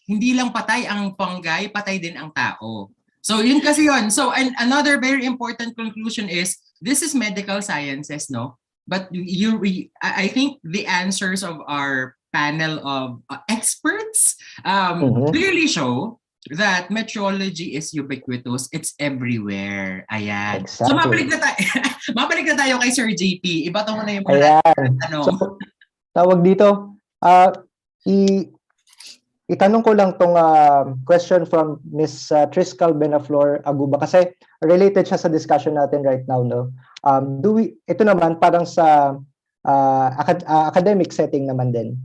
hindi lang patay ang fungi, patay din ang tao. So yun kasi yun. So and another very important conclusion is, this is medical sciences, no? But I think the answers of our panel of experts clearly show that metrology is ubiquitous. It's everywhere. Ayan. Exactly. So mabalik na tayo kay Sir JP. Ibato mo na yung Ayan. So, tawag dito, itanong ko lang tong question from Miss Triscal Benaflor Aguba kasi related siya sa discussion natin right now, no? Ito naman parang sa academic setting naman din.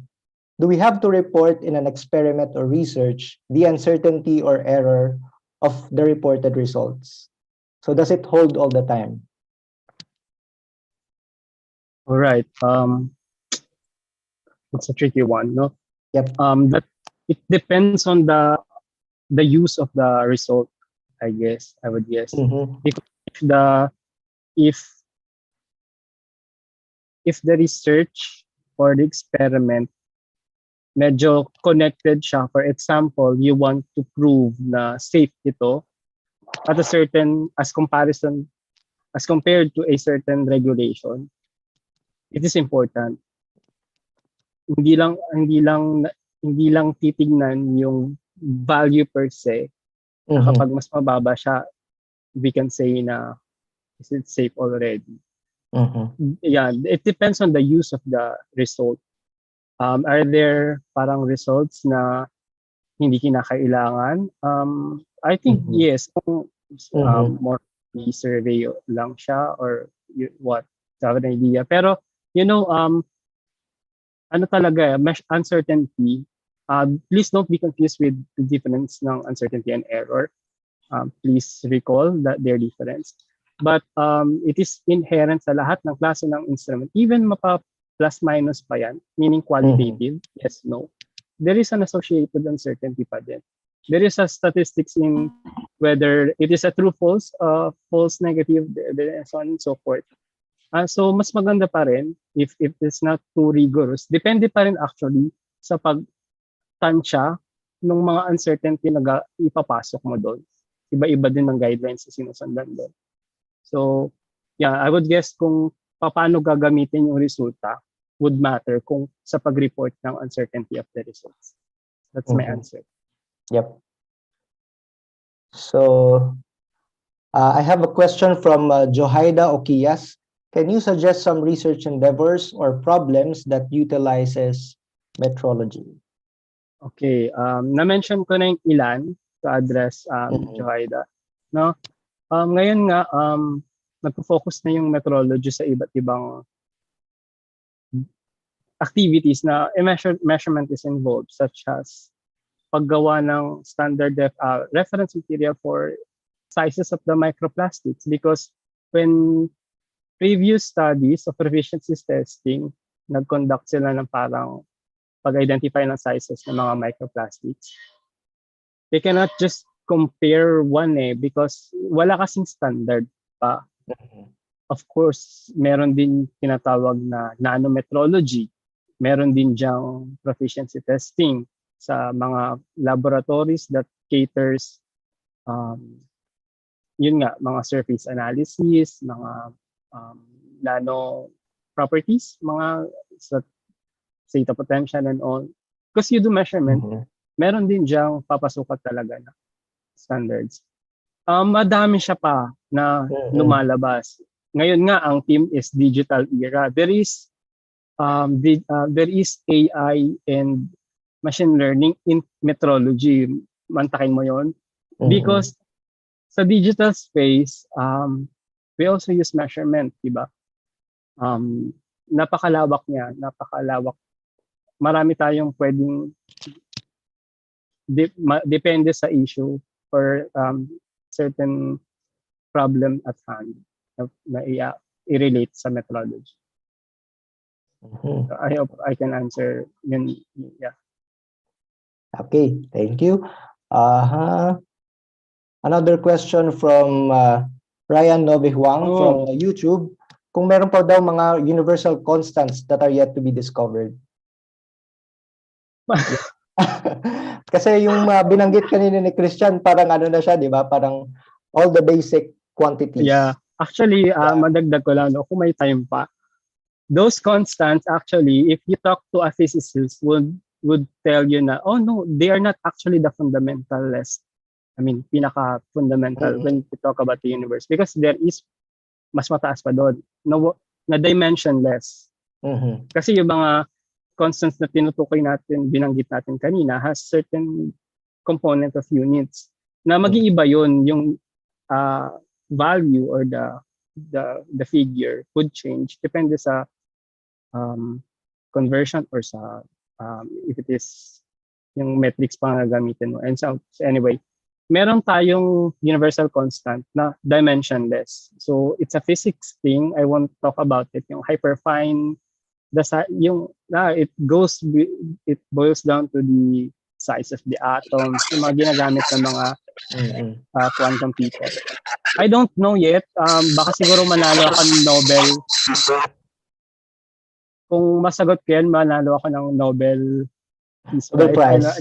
Do we have to report in an experiment or research the uncertainty or error of the reported results? So does it hold all the time? All right. It's a tricky one, no? Yep. That it depends on the use of the result, I guess. I would guess. Because if the research or the experiment medyo connected siya, for example, you want to prove na safe ito at a certain as compared to a certain regulation, it is important. Hindi lang titignan yung value per se. Kapag mas mababa siya, we can say na is it safe already. Yeah, it depends on the use of the result. Are there parang results na hindi kinakailangan? I think yes. More survey lang siya or what? Sa idea. Pero you know, ano talaga, uncertainty, please don't be confused with the difference ng uncertainty and error. Please recall that their difference. But it is inherent sa lahat ng klase ng instrument. Even mapa plus minus pa yan, meaning qualitative, yes, no. There is an associated uncertainty pa din. There is a statistics in whether it is a true false, false negative, and so on and so forth. So mas maganda pa rin if it's not too rigorous. Depende pa rin actually sa pagtansya ng mga uncertainty na ipapasok mo doon. Iba-iba din ng guidelines na sinusundan doon. So, yeah, I would guess kung paano gagamitin yung resulta would matter kung sa pag-report ng uncertainty of the results. That's my answer. Yep. So, I have a question from Johaida Okias. Can you suggest some research endeavors or problems that utilizes metrology? Okay, na-mention ko na yung ilan to address Johaida. No? Ngayon nga, nagpo-focus na yung metrology sa iba't ibang activities na measurement is involved, such as paggawa ng standard reference material for sizes of the microplastics, because when previous studies of proficiency testing, nag-conduct sila ng parang pag-identify ng sizes ng mga microplastics. They cannot just compare one because wala kasing standard pa. Of course, meron din tinatawag na nanometrology. Meron din diyang proficiency testing sa mga laboratories that caters yun nga, mga surface analysis, mga nano properties, mga zeta potential and all. Because you do measurement, meron din diyang papasukat talaga na standards. Madami siya pa na lumalabas. Ngayon nga, ang team is digital era. There is AI and machine learning in metrology. Mantakin mo yon. Because sa digital space, we also use measurement, diba? Napakalawak niya, napakalawak. Marami tayong pwedeng depende sa issue or certain problem at hand na i-relate sa methodology. So I hope I can answer yun. Yeah. Okay, thank you. Another question from Ryan Nobehuang from YouTube. Kung meron pa daw mga universal constants that are yet to be discovered. Kasi yung binanggit kanina ni Christian, parang ano na siya, di ba? Parang all the basic quantities. Yeah. Actually, madagdag ko lang, kung may time pa. Those constants, actually, if you talk to a physicist, would tell you na, oh no, they are not actually the fundamentalist. I mean, pinaka-fundamental when we talk about the universe. Because there is mas mataas pa doon, na dimensionless. Kasi yung mga constants na tinutukoy natin, binanggit natin kanina, has certain component of units na mag-iiba yun, yung value or the figure would change depende sa conversion or sa if it is yung metrics pa nga gamitin mo. And so anyway, meron tayong universal constant na dimensionless. So it's a physics thing. I won't talk about it. Yung hyperfine, it boils down to the size of the atoms, yung mga ginagamit ng mga quantum people. I don't know yet. Baka siguro manalo ako ng Nobel. Kung masagot ko yan, manalo ako ng Nobel Prize.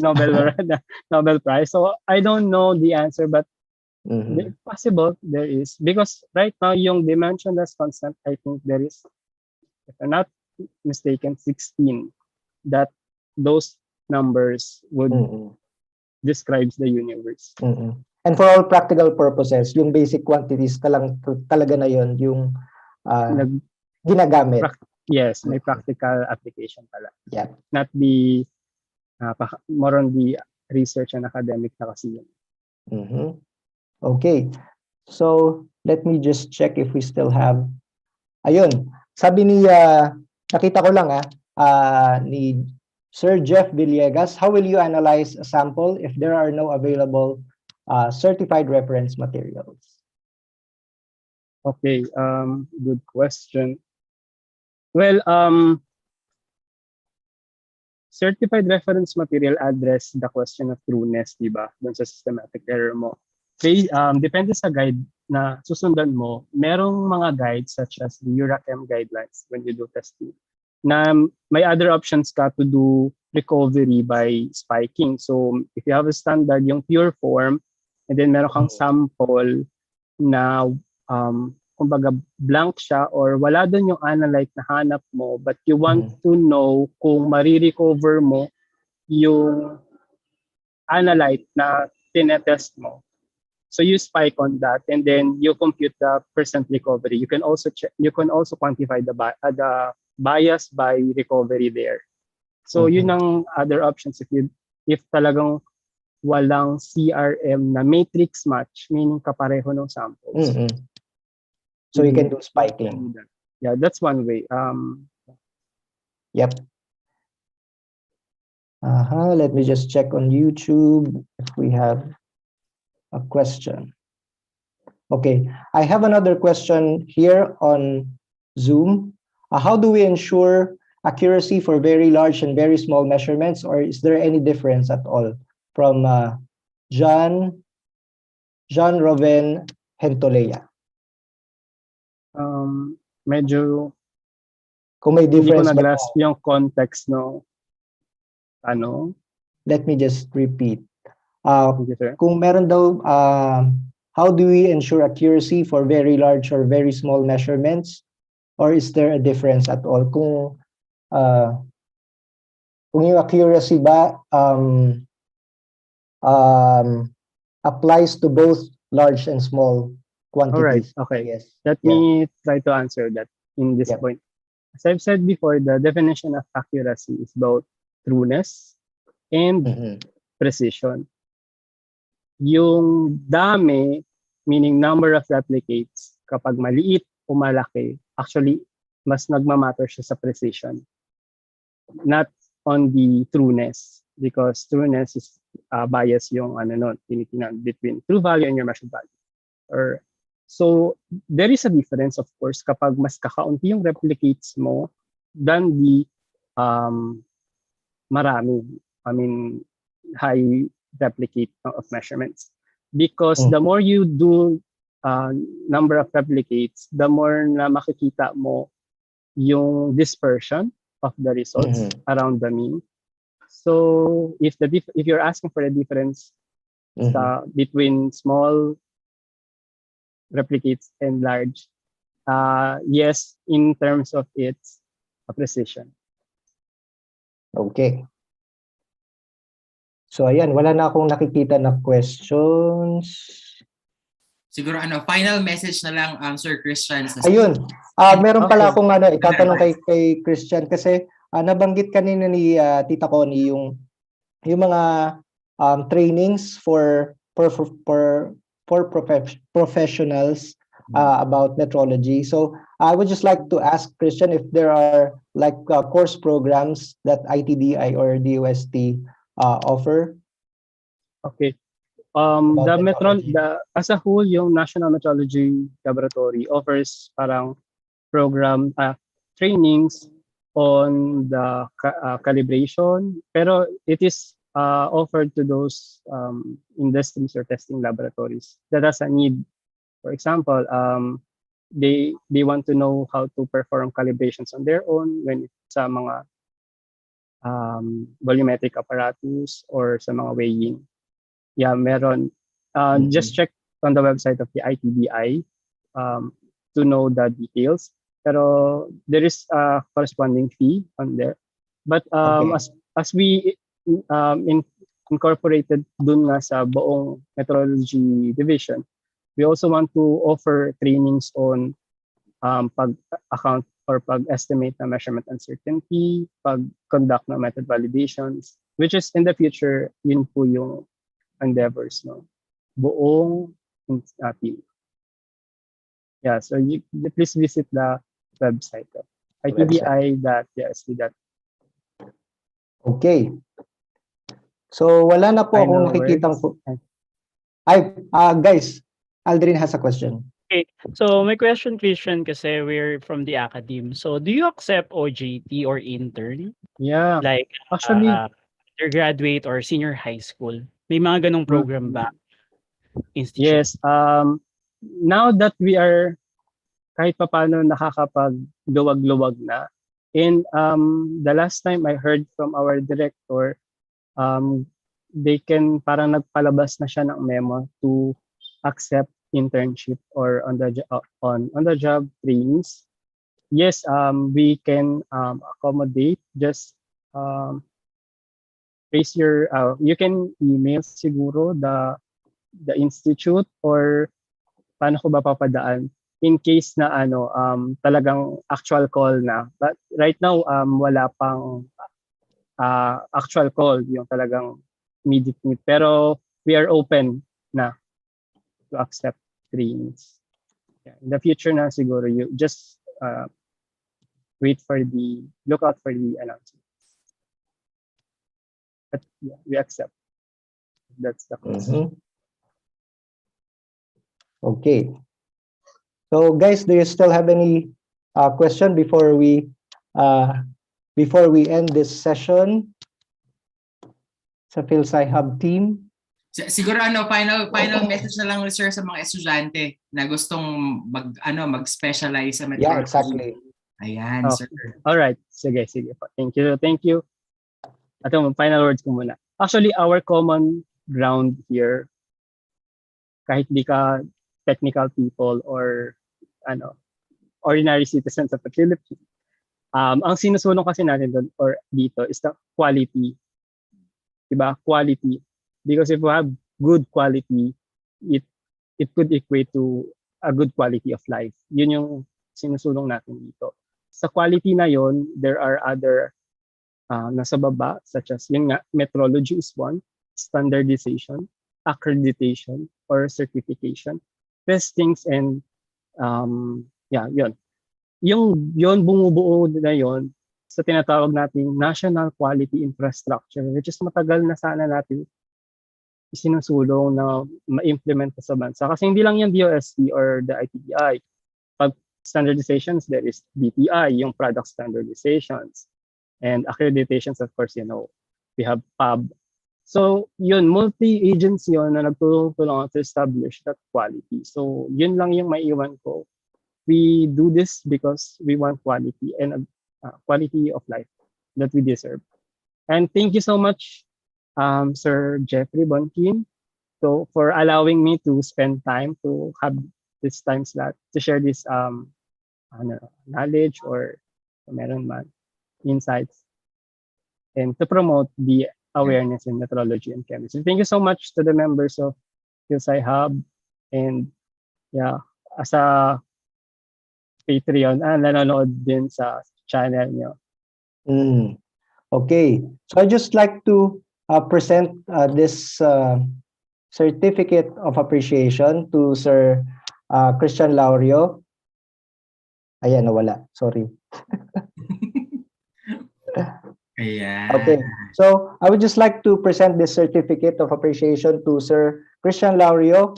Nobel Prize. So I don't know the answer, but possible there is. Because right now, yung dimensionless constant, I think there is, if I'm not mistaken, 16 that those numbers would describes the universe. And for all practical purposes, yung basic quantities talaga na yun, yung ginagamit. Yes, may practical application pala. Yeah. Not the more on the research and academic na kasi yun. Okay. So, let me just check if we still have. Ayun, sabi ni nakita ko lang ni Sir Jeff Villegas, how will you analyze a sample if there are no available certified reference materials? Okay, good question. Well, certified reference material address the question of trueness, di ba? Dun sa systematic error mo. Okay, depende sa guide na susundan mo. Merong mga guides such as the EURAChem guidelines when you do testing na may other options ka to do recovery by spiking. So, if you have a standard, yung pure form, and then meron kang sample na kumbaga blank siya or wala doon yung analyte na hanap mo but you want to know kung marirecover mo yung analyte na tinetest mo. So you spike on that and then you compute the percent recovery. You can also quantify the bias by recovery there. So yun ang other options if talagang walang CRM na matrix match, meaning kapareho ng samples. So you can do spiking. Yeah, that's one way. Yep. Let me just check on YouTube if we have a question. Okay, I have another question here on Zoom. How do we ensure accuracy for very large and very small measurements, or is there any difference at all? From John Roven Hentoleya. Medyo Kung may hindi ko difference ba na-grasp yung context no ano. Let me just repeat. Okay, sir. Kung meron daw, how do we ensure accuracy for very large or very small measurements? Or is there a difference at all? Kung yung accuracy ba applies to both large and small quantities. All right, okay. Yes. Let me try to answer that in this point. As I've said before, the definition of accuracy is both trueness and precision. Yung dami, meaning number of replicates, kapag maliit o malaki, actually, mas nagmamatter siya sa precision. Not on the trueness, because trueness is bias yung tinitingnan between true value and your measured value. So, there is a difference, of course, kapag mas kakaunti yung replicates mo than the marami, high replicate of measurements. Because the more you do number of replicates, the more na makikita mo yung dispersion of the results around the mean. So, if you're asking for the difference between small replicates and large, yes, in terms of its precision. Okay. So ayan, wala na akong nakikita na questions. Siguro final message na lang Sir Christian. Ayun. Meron pala akong itatanong kay Christian kasi nabanggit kanina ni Tita Connie yung mga trainings for professionals about metrology. So I would just like to ask Christian if there are like course programs that ITDI or DOST offer. Okay. As a whole, yung National Metrology Laboratory offers parang program trainings on the calibration, pero it is offered to those industries or testing laboratories that has a need. For example, they want to know how to perform calibrations on their own when sa mga volumetric apparatus or sa mga weighing. Yeah, meron. Just check on the website of the ITDI to know the details. Pero there is a corresponding fee on there. But as we incorporated dun nga sa buong metrology division, we also want to offer trainings on pag-account or pag-estimate na measurement uncertainty, pag-conduct ng method validations, which is in the future, yun po yung endeavors, no? Buong team. Yeah, so please visit the website. itbi.dsp. Okay. So wala na po akong Final nakikitang words. guys, Aldrin has a question. Okay, so my question, Christian, kasi we're from the academe. So do you accept OJT or intern? Yeah. Like Actually, undergraduate or senior high school? May mga ganong program ba? Institute? yes. Now that we are kahit papaano nakakapag-luwag-luwag na, and the last time I heard from our director, they can parang nagpalabas na siya ng memo to accept internship or on the job trainings. Yes, we can accommodate. Just raise your you can email siguro the institute, or paano ko ba papadaan in case na talagang actual call na. But right now wala pang actual call, yung talagang immediate need. Pero we are open na to accept trainings. Yeah. In the future na siguro, you just look out for the announcement. But yeah, we accept. That's the question. Okay. So guys, do you still have any question before we end this session sa PhilSci Hub team? Siguro final message na lang, sir, sa mga estudyante na gustong mag-specialize sa metrology. Yeah, exactly. Ayan, Okay. sir. All right. Sige po. Thank you. Ito, final words ko muna. Actually, our common ground here, kahit di ka technical people or ordinary citizens of the Philippines, ang sinusulong kasi natin doon or dito is the quality. Diba? Quality. Because if we have good quality, it could equate to a good quality of life. Yun yung sinusulong natin dito. Sa quality na yon, there are other nasa baba, such as yun nga, metrology is one, standardization, accreditation, or certification, testings, and yun. Yun bumubuo na yun sa tinatawag nating national quality infrastructure, which is matagal na sana natin isinusulong na ma-implement sa bansa. Kasi hindi lang yung DOST or the ITBI. Pag standardizations, there is DTI, yung product standardizations. And accreditations, of course, we have PUB. So, yun, multi-agency yun na nagtulong-tulong to establish that quality. So, yun lang yung maiwan ko. We do this because we want quality and quality of life that we deserve. And thank you so much, Sir Jeffrey Bonkin, for allowing me to spend time to have this time slot to share this knowledge or meron man insights and to promote the awareness in metrology and chemistry. Thank you so much to the members of PhilSci Hub, and as a Patreon, nanonood din sa channel nyo. Okay, so I just like to present this certificate of appreciation to Sir Christian Laurio. Ayan, nawala. Sorry. Ayan. Okay, so I would just like to present this certificate of appreciation to Sir Christian Laurio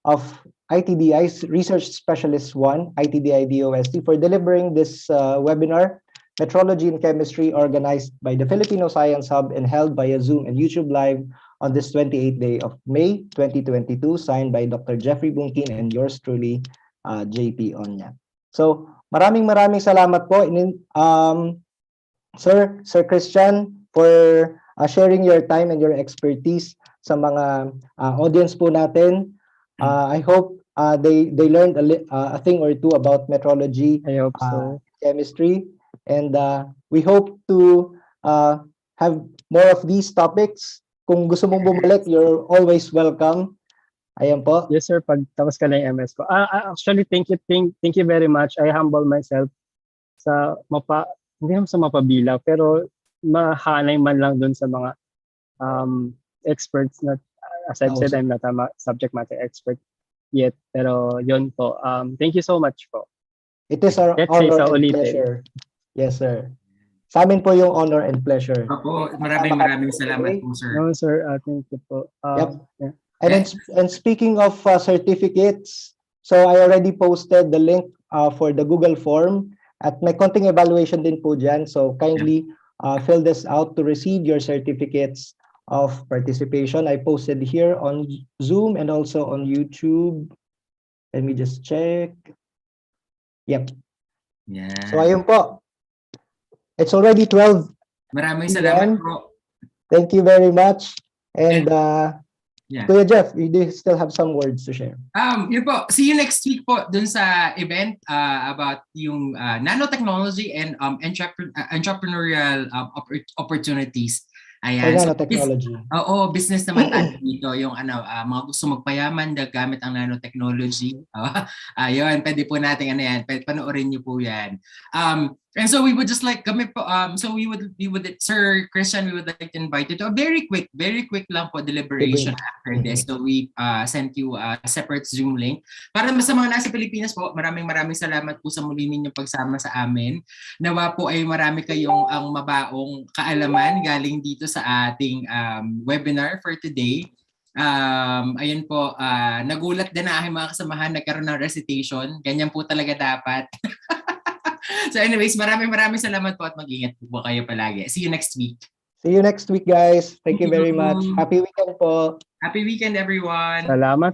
of ITDI's Research Specialist 1, ITDI DOST, for delivering this webinar, Metrology and Chemistry, organized by the Filipino Science Hub and held via Zoom and YouTube Live on this 28th day of May 2022, signed by Dr. Jeffrey Bunkin and yours truly, JP Onya. So, maraming salamat po, Sir Christian, for sharing your time and your expertise sa mga audience po natin. I hope they learned a thing or two about metrology, I hope so. chemistry, and we hope to have more of these topics. Kung gusto mong bumalik, you're always welcome. Ayan po. Yes, sir. Pag tapos ka na yung MS ko. Actually, thank you very much. I humble myself sa hindi naman sa mapabila, pero mahanay man lang dun sa mga experts na, as I've said, I'm not a subject matter expert yet. Pero yun po. Thank you so much po. It is our Let's say honor sa and ulitin. pleasure. Yes, sir. Sa amin po yung honor and pleasure. Opo, Kasama maraming kami salamat today. po, sir. No, sir. Thank you po. Yep. Yeah. And speaking of certificates, so I already posted the link for the Google form at may konting evaluation din po dyan. So kindly fill this out to receive your certificates of participation. I posted here on Zoom and also on YouTube. Let me just check. Yep. Yeah. So ayun po. It's already 12. Maraming PM. salamat po. Thank you very much. And Yeah. Kuya Jeff, you do still have some words to share. Yun po. See you next week po dun sa event about yung nanotechnology and entrepreneurial opportunities. Ayan. So, Nanotechnology. oo, business naman tayo dito. Yung mga gusto magpayaman gamit ang nanotechnology. Ayun, pwede po natin pwede panoorin niyo po yan. And so we would just like so we would Sir Christian, we would like to invite you to a very quick lang po deliberation after this. So we sent you a separate Zoom link. Para sa mga nasa Pilipinas po, maraming salamat po sa muli ninyong pagsama sa amin. Nawa po ay marami kayong ang mabaong kaalaman galing dito sa ating webinar for today. Ayun po, nagulat din na aking mga kasamahan nagkaroon ng recitation. Ganyan po talaga dapat. So anyways, maraming salamat po at mag-ingat po kayo palagi. See you next week. See you next week, guys. Thank you very much. Happy weekend po. Happy weekend, everyone. Salamat